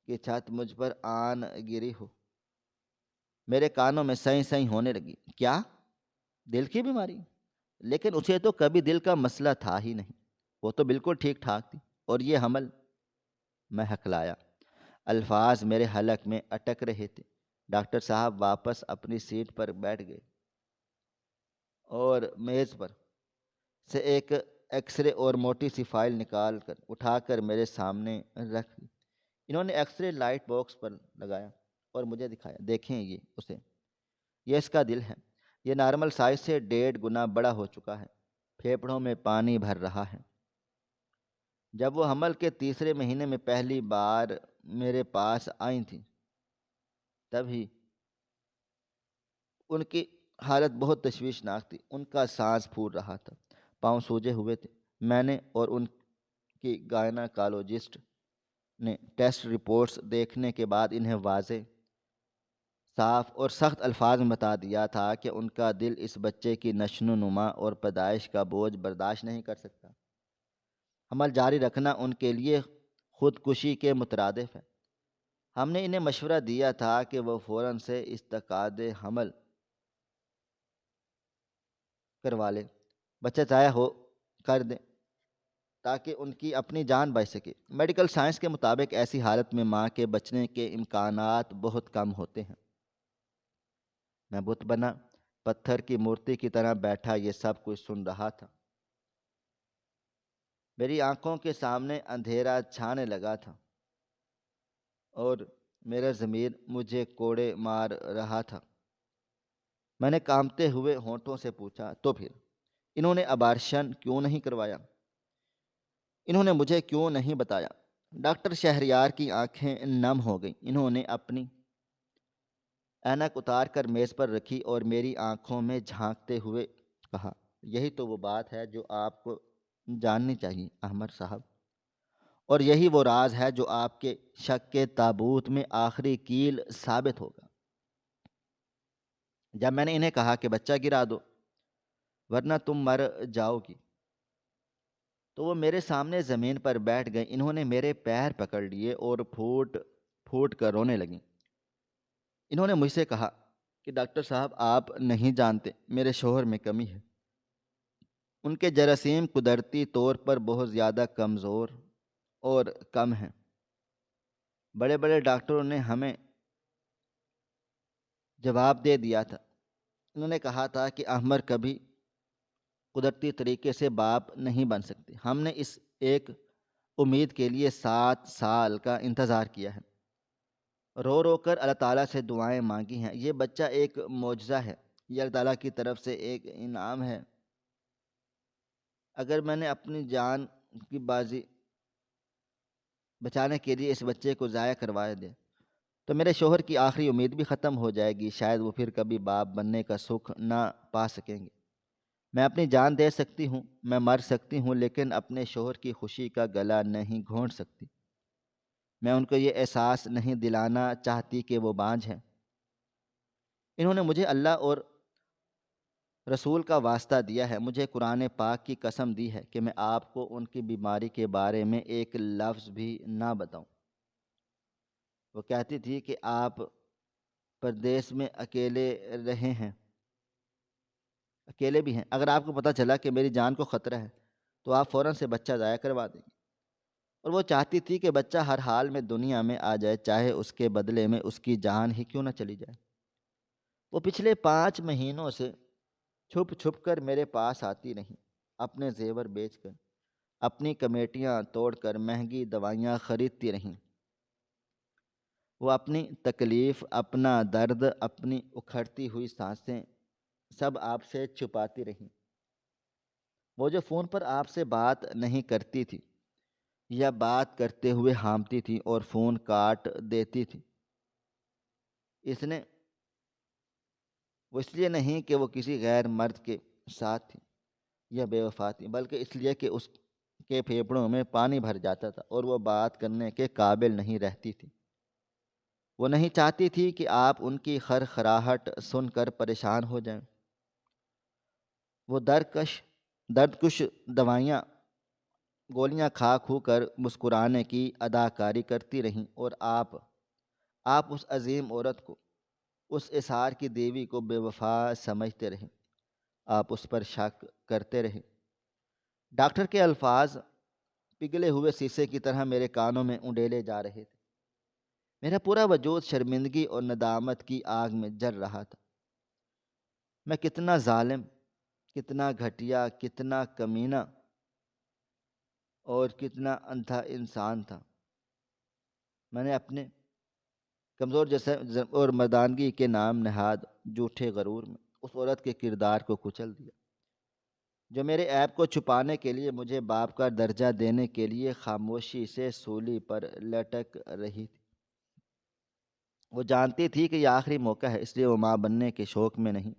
کی چھت مجھ پر آن گری ہو۔ میرے کانوں میں سائیں سائیں ہونے لگی۔ کیا؟ دل کی بیماری؟ لیکن اسے تو کبھی دل کا مسئلہ تھا ہی نہیں، وہ تو بالکل ٹھیک ٹھاک تھی۔ اور یہ حمل؟ میں ہکلایا۔ الفاظ میرے حلق میں اٹک رہے تھے۔ ڈاکٹر صاحب واپس اپنی سیٹ پر بیٹھ گئے اور میز پر سے ایک ایکس رے اور موٹی سی فائل نکال کر اٹھا کر میرے سامنے رکھ دی۔ انہوں نے ایکس رے لائٹ باکس پر لگایا اور مجھے دکھایا۔ دیکھیں یہ اس کا دل ہے۔ یہ نارمل سائز سے 1.5 گنا بڑا ہو چکا ہے۔ پھیپھڑوں میں پانی بھر رہا ہے۔ جب وہ حمل کے 3 مہینے میں پہلی بار میرے پاس آئی تھیں تب ہی ان کی حالت بہت تشویشناک تھی۔ ان کا سانس پھول رہا تھا، پاؤں سوجے ہوئے تھے۔ میں نے اور ان کی گائناکالوجسٹ نے ٹیسٹ رپورٹس دیکھنے کے بعد انہیں واضح، صاف اور سخت الفاظ میں بتا دیا تھا کہ ان کا دل اس بچے کی نشو و نما اور پیدائش کا بوجھ برداشت نہیں کر سکتا۔ حمل جاری رکھنا ان کے لیے خودکشی کے مترادف ہے۔ ہم نے انہیں مشورہ دیا تھا کہ وہ فوراً سے استعداد حمل کروا لیں، بچہ ضائع ہو کر دیں تاکہ ان کی اپنی جان بچ سکے۔ میڈیکل سائنس کے مطابق ایسی حالت میں ماں کے بچنے کے امکانات بہت کم ہوتے ہیں۔ میں بت بنا پتھر کی مورتی کی طرح بیٹھا یہ سب کچھ سن رہا تھا۔ میری آنکھوں کے سامنے اندھیرا چھانے لگا تھا اور میرا ضمیر مجھے کوڑے مار رہا تھا۔ میں نے کانپتے ہوئے ہونٹوں سے پوچھا، تو پھر انہوں نے ابارشن کیوں نہیں کروایا؟ انہوں نے مجھے کیوں نہیں بتایا؟ ڈاکٹر شہریار کی آنکھیں نم ہو گئیں۔ انہوں نے اپنی اینک اتار کر میز پر رکھی اور میری آنکھوں میں جھانکتے ہوئے کہا، یہی تو وہ بات ہے جو آپ کو جاننی چاہیے احمد صاحب، اور یہی وہ راز ہے جو آپ کے شک کے تابوت میں آخری کیل ثابت ہوگا۔ جب میں نے انہیں کہا کہ بچہ گرا دو ورنہ تم مر جاؤ گی، تو وہ میرے سامنے زمین پر بیٹھ گئے۔ انہوں نے میرے پیر پکڑ لیے اور پھوٹ پھوٹ کر رونے لگیں۔ انہوں نے مجھ سے کہا کہ ڈاکٹر صاحب آپ نہیں جانتے میرے شوہر میں کمی ہے۔ ان کے جراثیم قدرتی طور پر بہت زیادہ کمزور اور کم ہیں۔ بڑے بڑے ڈاکٹروں نے ہمیں جواب دے دیا تھا۔ انہوں نے کہا تھا کہ احمد کبھی قدرتی طریقے سے باپ نہیں بن سکتے۔ ہم نے اس ایک امید کے لیے 7 سال کا انتظار کیا ہے، رو رو کر اللہ تعالیٰ سے دعائیں مانگی ہیں۔ یہ بچہ ایک معجزہ ہے، یہ اللہ تعالیٰ کی طرف سے ایک انعام ہے۔ اگر میں نے اپنی جان کی بازی بچانے کے لیے اس بچے کو ضائع کروا دیا تو میرے شوہر کی آخری امید بھی ختم ہو جائے گی۔ شاید وہ پھر کبھی باپ بننے کا سکھ نہ پا سکیں گے۔ میں اپنی جان دے سکتی ہوں، میں مر سکتی ہوں، لیکن اپنے شوہر کی خوشی کا گلا نہیں گھونٹ سکتی۔ میں ان کو یہ احساس نہیں دلانا چاہتی کہ وہ بانجھ ہیں۔ انہوں نے مجھے اللہ اور رسول کا واسطہ دیا ہے، مجھے قرآن پاک کی قسم دی ہے کہ میں آپ کو ان کی بیماری کے بارے میں ایک لفظ بھی نہ بتاؤں۔ وہ کہتی تھی کہ آپ پردیس میں اکیلے رہے ہیں، اکیلے بھی ہیں۔ اگر آپ کو پتہ چلا کہ میری جان کو خطرہ ہے تو آپ فوراً سے بچہ ضائع کروا دیں گے۔ اور وہ چاہتی تھی کہ بچہ ہر حال میں دنیا میں آ جائے، چاہے اس کے بدلے میں اس کی جان ہی کیوں نہ چلی جائے۔ وہ پچھلے 5 مہینوں سے چھپ چھپ کر میرے پاس آتی رہیں، اپنے زیور بیچ کر، اپنی کمیٹیاں توڑ کر مہنگی دوائیاں خریدتی رہیں۔ وہ اپنی تکلیف، اپنا درد، اپنی اکھڑتی ہوئی سانسیں سب آپ سے چھپاتی رہیں۔ وہ جو فون پر آپ سے بات نہیں کرتی تھی یا بات کرتے ہوئے ہامتی تھی اور فون کاٹ دیتی تھی، وہ اس لیے نہیں کہ وہ کسی غیر مرد کے ساتھ تھی یا بے وفا تھی، بلکہ اس لیے کہ اس کے پھیپھڑوں میں پانی بھر جاتا تھا اور وہ بات کرنے کے قابل نہیں رہتی تھی۔ وہ نہیں چاہتی تھی کہ آپ ان کی خرخراہٹ سن کر پریشان ہو جائیں۔ وہ درکش درد کش دوائیاں گولیاں کھا کھو کر مسکرانے کی اداکاری کرتی رہیں، اور آپ اس عظیم عورت کو، اس اثار کی دیوی کو بے وفا سمجھتے رہیں، آپ اس پر شک کرتے رہیں۔ ڈاکٹر کے الفاظ پگھلے ہوئے شیشے کی طرح میرے کانوں میں انڈیلے جا رہے تھے۔ میرا پورا وجود شرمندگی اور ندامت کی آگ میں جل رہا تھا۔ میں کتنا ظالم، کتنا گھٹیا، کتنا کمینہ اور کتنا اندھا انسان تھا۔ میں نے اپنے کمزور جسم اور مردانگی کے نام نہاد جھوٹے غرور میں اس عورت کے کردار کو کچل دیا، جو میرے عیب کو چھپانے کے لیے، مجھے باپ کا درجہ دینے کے لیے خاموشی سے سولی پر لٹک رہی تھی۔ وہ جانتی تھی کہ یہ آخری موقع ہے، اس لیے وہ ماں بننے کے شوق میں نہیں،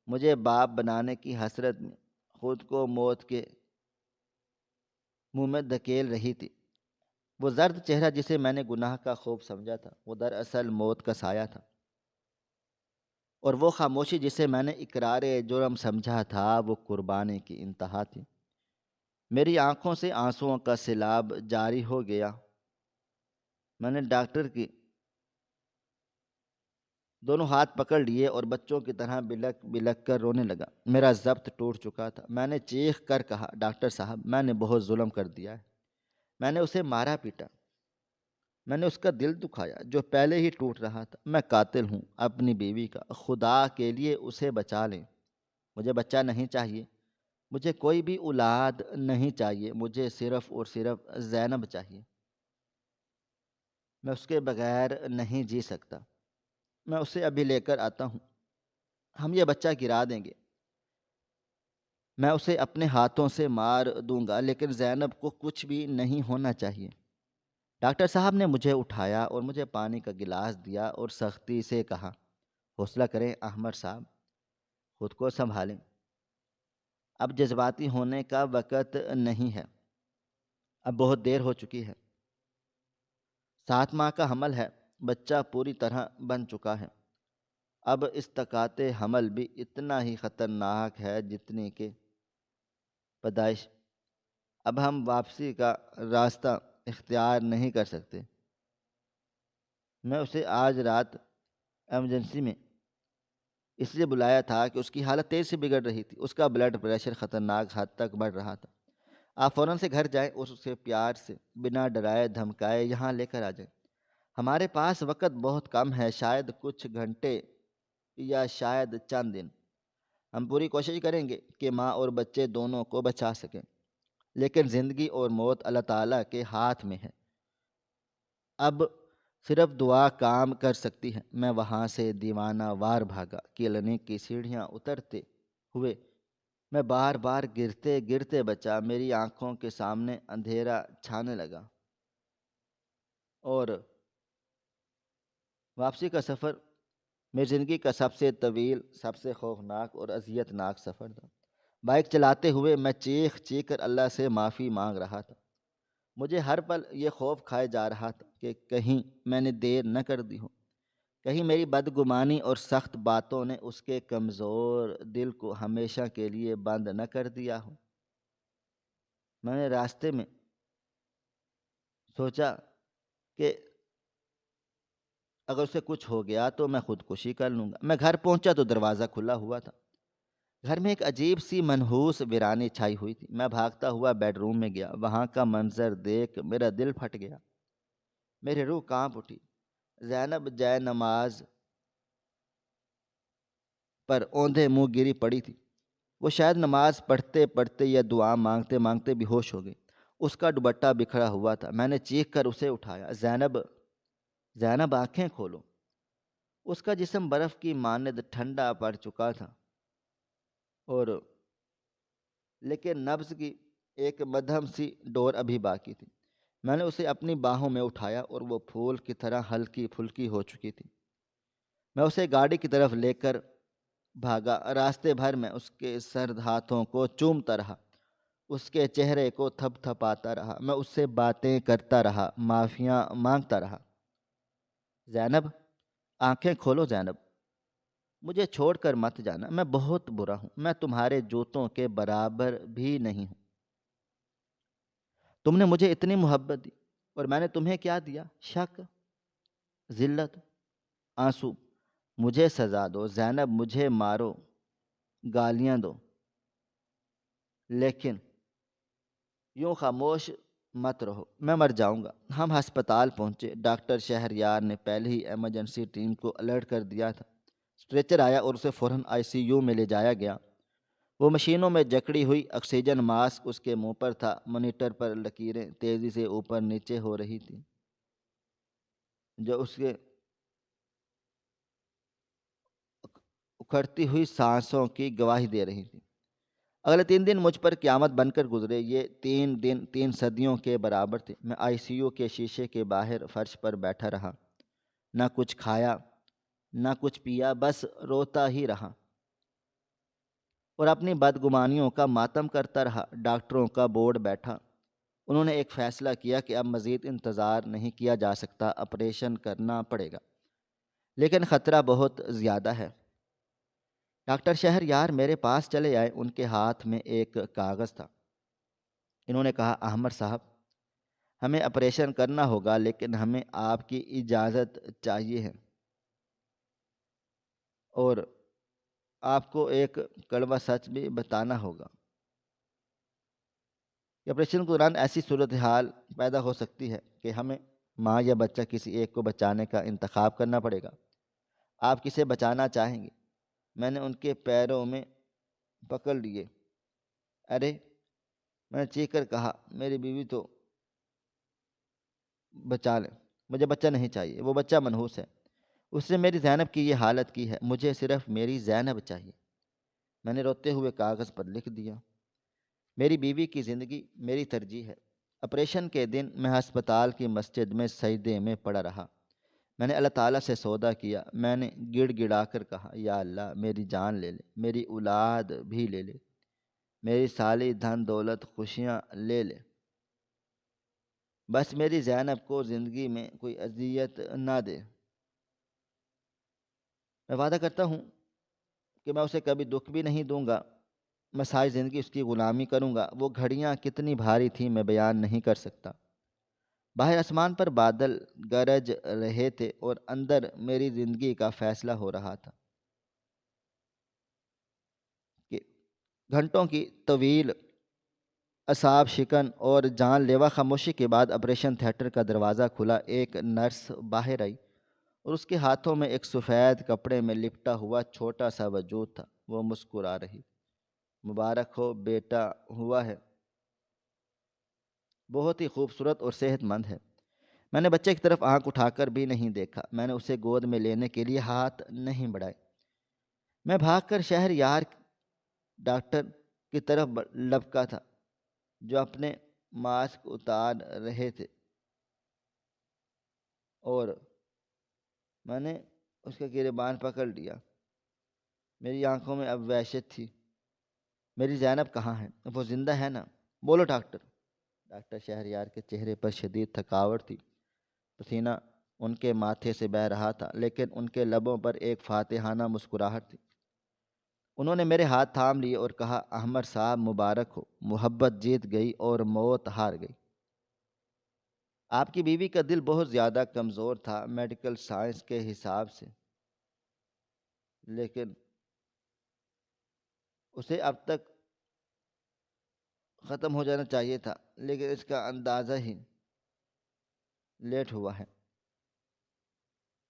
مجھے باپ بنانے کی حسرت میں خود کو موت کے منہ میں دھکیل رہی تھی۔ وہ زرد چہرہ جسے میں نے گناہ کا خوب سمجھا تھا، وہ دراصل موت کا سایہ تھا، اور وہ خاموشی جسے میں نے اقرار جرم سمجھا تھا، وہ قربانی کی انتہا تھی۔ میری آنکھوں سے آنسوؤں کا سیلاب جاری ہو گیا۔ میں نے ڈاکٹر کی دونوں ہاتھ پکڑ لیے اور بچوں کی طرح بلک بلک کر رونے لگا۔ میرا ضبط ٹوٹ چکا تھا۔ میں نے چیخ کر کہا، ڈاکٹر صاحب، میں نے بہت ظلم کر دیا ہے۔ میں نے اسے مارا پیٹا، میں نے اس کا دل دکھایا جو پہلے ہی ٹوٹ رہا تھا۔ میں قاتل ہوں اپنی بیوی کا، خدا کے لیے اسے بچا لیں۔ مجھے بچہ نہیں چاہیے، مجھے کوئی بھی اولاد نہیں چاہیے، مجھے صرف اور صرف زینب چاہیے۔ میں اس کے بغیر نہیں جی سکتا۔ میں اسے ابھی لے کر آتا ہوں، ہم یہ بچہ گرا دیں گے، میں اسے اپنے ہاتھوں سے مار دوں گا، لیکن زینب کو کچھ بھی نہیں ہونا چاہیے۔ ڈاکٹر صاحب نے مجھے اٹھایا اور مجھے پانی کا گلاس دیا اور سختی سے کہا، حوصلہ کریں احمد صاحب، خود کو سنبھالیں، اب جذباتی ہونے کا وقت نہیں ہے، اب بہت دیر ہو چکی ہے۔ 7 ماہ کا حمل ہے، بچہ پوری طرح بن چکا ہے، اب استقاط حمل بھی اتنا ہی خطرناک ہے جتنی کہ پیدائش۔ اب ہم واپسی کا راستہ اختیار نہیں کر سکتے۔ میں اسے آج رات ایمرجنسی میں اس لیے بلایا تھا کہ اس کی حالت تیز سے بگڑ رہی تھی، اس کا بلڈ پریشر خطرناک حد تک بڑھ رہا تھا۔ آپ فوراً سے گھر جائیں اور اسے پیار سے بنا ڈرائے دھمکائے یہاں لے کر آ جائیں۔ ہمارے پاس وقت بہت کم ہے، شاید کچھ گھنٹے یا شاید چند دن۔ ہم پوری کوشش کریں گے کہ ماں اور بچے دونوں کو بچا سکیں، لیکن زندگی اور موت اللہ تعالیٰ کے ہاتھ میں ہے۔ اب صرف دعا کام کر سکتی ہے۔ میں وہاں سے دیوانہ وار بھاگا، کلینک کی سیڑھیاں اترتے ہوئے میں بار بار گرتے گرتے بچا۔ میری آنکھوں کے سامنے اندھیرا چھانے لگا، اور واپسی کا سفر میری زندگی کا سب سے طویل، سب سے خوفناک اور اذیت ناک سفر تھا۔ بائک چلاتے ہوئے میں چیخ چیخ کر اللہ سے معافی مانگ رہا تھا۔ مجھے ہر پل یہ خوف کھائے جا رہا تھا کہ کہیں میں نے دیر نہ کر دی ہو، کہیں میری بدگمانی اور سخت باتوں نے اس کے کمزور دل کو ہمیشہ کے لیے بند نہ کر دیا ہو۔ میں نے راستے میں سوچا کہ اگر اسے کچھ ہو گیا تو میں خودکشی کر لوں گا۔ میں گھر پہنچا تو دروازہ کھلا ہوا تھا۔ گھر میں ایک عجیب سی منحوس ویرانی چھائی ہوئی تھی۔ میں بھاگتا ہوا بیڈ روم میں گیا، وہاں کا منظر دیکھ میرا دل پھٹ گیا، میری روح کانپ اٹھی۔ زینب جے نماز پر اوندھے منہ گری پڑی تھی۔ وہ شاید نماز پڑھتے پڑھتے یا دعا مانگتے مانگتے بے ہوش ہو گئی۔ اس کا دوپٹہ بکھرا ہوا تھا۔ میں نے چیخ کر اسے اٹھایا، زینب، زینب آنکھیں کھولو۔ اس کا جسم برف کی مانند ٹھنڈا پڑ چکا تھا، اور لیکن نبض کی ایک مدھم سی ڈور ابھی باقی تھی۔ میں نے اسے اپنی باہوں میں اٹھایا اور وہ پھول کی طرح ہلکی پھلکی ہو چکی تھی۔ میں اسے گاڑی کی طرف لے کر بھاگا۔ راستے بھر میں اس کے سرد ہاتھوں کو چومتا رہا، اس کے چہرے کو تھپ تھپاتا رہا۔ میں اس سے باتیں کرتا رہا، معافیاں مانگتا رہا۔ زینب، آنکھیں کھولو زینب۔ مجھے چھوڑ کر مت جانا، میں بہت برا ہوں، میں تمہارے جوتوں کے برابر بھی نہیں ہوں۔ تم نے مجھے اتنی محبت دی اور میں نے تمہیں کیا دیا؟ شک، ذلت، آنسو۔ مجھے سزا دو زینب، مجھے مارو، گالیاں دو، لیکن یوں خاموش مت رہو، میں مر جاؤں گا۔ ہم ہسپتال پہنچے۔ ڈاکٹر شہریار نے پہلے ہی ایمرجنسی ٹیم کو الرٹ کر دیا تھا۔ اسٹریچر آیا اور اسے فوراً آئی سی یو میں لے جایا گیا۔ وہ مشینوں میں جکڑی ہوئی، آکسیجن ماسک اس کے منہ پر تھا، مانیٹر پر لکیریں تیزی سے اوپر نیچے ہو رہی تھیں جو اس کے اکھڑتی ہوئی سانسوں کی گواہی دے رہی تھی۔ اگلے 3 دن مجھ پر قیامت بن کر گزرے۔ یہ 3 دن 3 صدیوں کے برابر تھے۔ میں آئی سی یو کے شیشے کے باہر فرش پر بیٹھا رہا، نہ کچھ کھایا نہ کچھ پیا، بس روتا ہی رہا اور اپنی بدگمانیوں کا ماتم کرتا رہا۔ ڈاکٹروں کا بورڈ بیٹھا۔ انہوں نے ایک فیصلہ کیا کہ اب مزید انتظار نہیں کیا جا سکتا، آپریشن کرنا پڑے گا، لیکن خطرہ بہت زیادہ ہے۔ ڈاکٹر شہریار میرے پاس چلے آئے۔ ان کے ہاتھ میں ایک کاغذ تھا۔ انہوں نے کہا، احمد صاحب، ہمیں آپریشن کرنا ہوگا، لیکن ہمیں آپ کی اجازت چاہیے ہے، اور آپ کو ایک کڑوا سچ بھی بتانا ہوگا کہ آپریشن کے دوران ایسی صورتحال پیدا ہو سکتی ہے کہ ہمیں ماں یا بچہ کسی ایک کو بچانے کا انتخاب کرنا پڑے گا۔ آپ کسے بچانا چاہیں گے؟ میں نے ان کے پیروں میں پکڑ لیے۔ ارے، میں نے چیخ کر کہا، میری بیوی تو بچا لیں، مجھے بچہ نہیں چاہیے، وہ بچہ منحوس ہے، اس نے میری زینب کی یہ حالت کی ہے، مجھے صرف میری زینب چاہیے۔ میں نے روتے ہوئے کاغذ پر لکھ دیا، میری بیوی کی زندگی میری ترجیح ہے۔ آپریشن کے دن میں ہسپتال کی مسجد میں سجدے میں پڑا رہا۔ میں نے اللہ تعالیٰ سے سودا کیا۔ میں نے گڑ گڑا کر کہا، یا اللہ، میری جان لے لے، میری اولاد بھی لے لے، میری ساری دھن دولت خوشیاں لے لے، بس میری زینب کو زندگی میں کوئی اذیت نہ دے۔ میں وعدہ کرتا ہوں کہ میں اسے کبھی دکھ بھی نہیں دوں گا، میں ساری زندگی اس کی غلامی کروں گا۔ وہ گھڑیاں کتنی بھاری تھیں میں بیان نہیں کر سکتا۔ باہر آسمان پر بادل گرج رہے تھے اور اندر میری زندگی کا فیصلہ ہو رہا تھا کہ گھنٹوں کی طویل اعصاب شکن اور جان لیوا خاموشی کے بعد آپریشن تھیٹر کا دروازہ کھلا۔ ایک نرس باہر آئی اور اس کے ہاتھوں میں ایک سفید کپڑے میں لپٹا ہوا چھوٹا سا وجود تھا۔ وہ مسکرا رہی، مبارک ہو بیٹا، ہوا ہے، بہت ہی خوبصورت اور صحت مند ہے۔ میں نے بچے کی طرف آنکھ اٹھا کر بھی نہیں دیکھا، میں نے اسے گود میں لینے کے لیے ہاتھ نہیں بڑھائے۔ میں بھاگ کر شہر یار ڈاکٹر کی طرف لپکا تھا جو اپنے ماسک اتار رہے تھے، اور میں نے اس کا گریبان پکڑ لیا۔ میری آنکھوں میں اب وحشت تھی۔ میری زینب کہاں ہے؟ وہ زندہ ہے نا؟ بولو ڈاکٹر۔ ڈاکٹر شہریار کے چہرے پر شدید تھکاوٹ تھی، پسینہ ان کے ماتھے سے بہہ رہا تھا، لیکن ان کے لبوں پر ایک فاتحانہ مسکراہٹ تھی۔ انہوں نے میرے ہاتھ تھام لیے اور کہا، احمد صاحب، مبارک ہو، محبت جیت گئی اور موت ہار گئی۔ آپ کی بیوی کا دل بہت زیادہ کمزور تھا میڈیکل سائنس کے حساب سے، لیکن اسے اب تک ختم ہو جانا چاہیے تھا، لیکن اس کا اندازہ ہی لیٹ ہوا ہے۔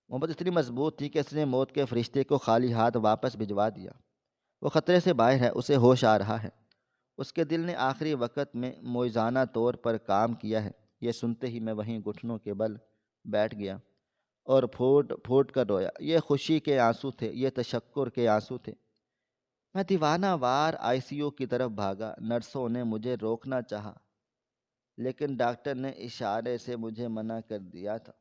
محبت اتنی مضبوط تھی کہ اس نے موت کے فرشتے کو خالی ہاتھ واپس بھجوا دیا۔ وہ خطرے سے باہر ہے، اسے ہوش آ رہا ہے، اس کے دل نے آخری وقت میں موزانہ طور پر کام کیا ہے۔ یہ سنتے ہی میں وہیں گھٹنوں کے بل بیٹھ گیا اور پھوٹ پھوٹ کر رویا۔ یہ خوشی کے آنسو تھے، یہ تشکر کے آنسو تھے۔ میں دیوانہ وار آئی سی یو کی طرف بھاگا۔ نرسوں نے مجھے روکنا چاہا، لیکن ڈاکٹر نے اشارے سے مجھے منع کر دیا تھا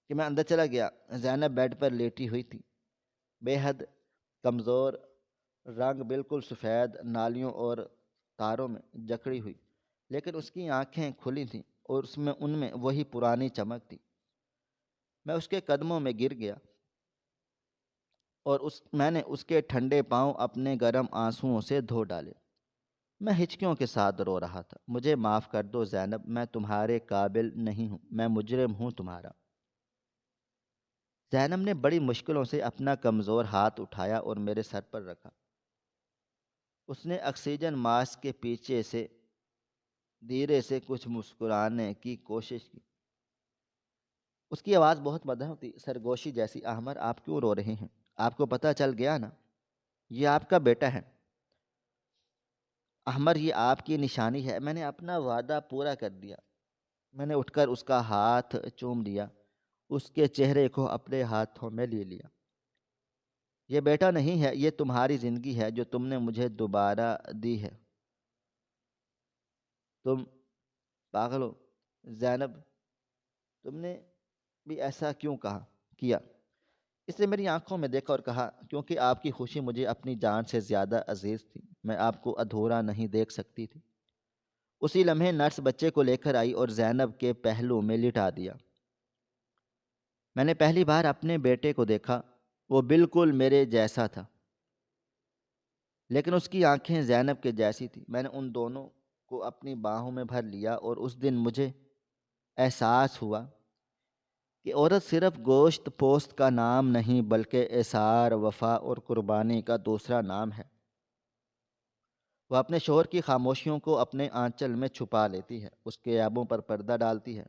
کہ میں اندر چلا گیا۔ زینب بیڈ پر لیٹی ہوئی تھی، بے حد کمزور، رنگ بالکل سفید، نالیوں اور تاروں میں جکڑی ہوئی، لیکن اس کی آنکھیں کھلی تھیں اور ان میں وہی پرانی چمک تھی۔ میں اس کے قدموں میں گر گیا۔ اور میں نے اس کے ٹھنڈے پاؤں اپنے گرم آنسوؤں سے دھو ڈالے۔ میں ہچکیوں کے ساتھ رو رہا تھا۔ مجھے معاف کر دو زینب، میں تمہارے قابل نہیں ہوں، میں مجرم ہوں تمہارا۔ زینب نے بڑی مشکلوں سے اپنا کمزور ہاتھ اٹھایا اور میرے سر پر رکھا۔ اس نے آکسیجن ماسک کے پیچھے سے دھیرے سے کچھ مسکرانے کی کوشش کی۔ اس کی آواز بہت مدھم تھی، سرگوشی جیسی۔ احمر، آپ کیوں رو رہے ہیں؟ آپ کو پتہ چل گیا نا؟ یہ آپ کا بیٹا ہے۔ احمر، یہ آپ کی نشانی ہے۔ میں نے اپنا وعدہ پورا کر دیا۔ میں نے اٹھ کر اس کا ہاتھ چوم لیا، اس کے چہرے کو اپنے ہاتھوں میں لے لیا۔ یہ بیٹا نہیں ہے، یہ تمہاری زندگی ہے جو تم نے مجھے دوبارہ دی ہے۔ تم پاگل ہو زینب، تم نے بھی ایسا کیوں کیا؟ اس نے میری آنکھوں میں دیکھا اور کہا، کیونکہ آپ کی خوشی مجھے اپنی جان سے زیادہ عزیز تھی۔ میں آپ کو ادھورا نہیں دیکھ سکتی تھی۔ اسی لمحے نرس بچے کو لے کر آئی اور زینب کے پہلو میں لٹا دیا۔ میں نے پہلی بار اپنے بیٹے کو دیکھا۔ وہ بالکل میرے جیسا تھا، لیکن اس کی آنکھیں زینب کے جیسی تھیں۔ میں نے ان دونوں کو اپنی باہوں میں بھر لیا اور اس دن مجھے احساس ہوا کہ عورت صرف گوشت پوست کا نام نہیں بلکہ اثار، وفا اور قربانی کا دوسرا نام ہے۔ وہ اپنے شوہر کی خاموشیوں کو اپنے آنچل میں چھپا لیتی ہے، اس کے عیبوں پر پردہ ڈالتی ہے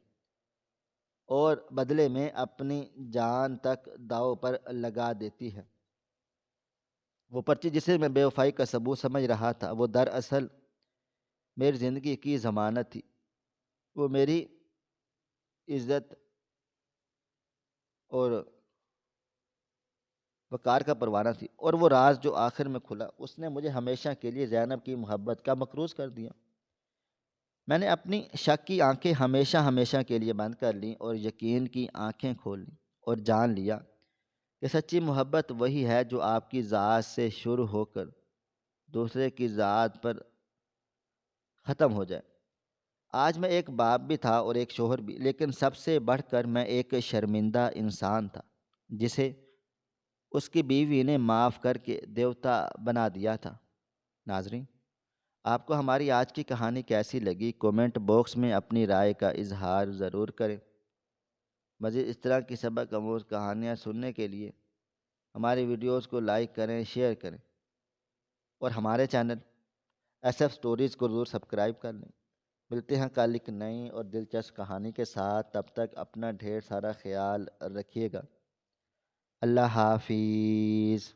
اور بدلے میں اپنی جان تک داؤ پر لگا دیتی ہے۔ وہ پرچی جسے میں بے وفائی کا ثبوت سمجھ رہا تھا، وہ دراصل میری زندگی کی ضمانت تھی۔ وہ میری عزت اور وقار کا پروانہ تھی، اور وہ راز جو آخر میں کھلا، اس نے مجھے ہمیشہ کے لیے زینب کی محبت کا مقروض کر دیا۔ میں نے اپنی شک کی آنکھیں ہمیشہ ہمیشہ کے لیے بند کر لیں اور یقین کی آنکھیں کھول لیں، اور جان لیا کہ سچی محبت وہی ہے جو آپ کی ذات سے شروع ہو کر دوسرے کی ذات پر ختم ہو جائے۔ آج میں ایک باپ بھی تھا اور ایک شوہر بھی، لیکن سب سے بڑھ کر میں ایک شرمندہ انسان تھا جسے اس کی بیوی نے معاف کر کے دیوتا بنا دیا تھا۔ ناظرین، آپ کو ہماری آج کی کہانی کیسی لگی؟ کومنٹ باکس میں اپنی رائے کا اظہار ضرور کریں۔ مزید اس طرح کی سبق آموز کہانیاں سننے کے لیے ہماری ویڈیوز کو لائک کریں، شیئر کریں، اور ہمارے چینل ایس ایف سٹوریز کو ضرور سبسکرائب کر لیں۔ ملتے ہیں کل ایک نئی اور دلچسپ کہانی کے ساتھ۔ تب تک اپنا ڈھیر سارا خیال رکھیے گا۔ اللہ حافظ۔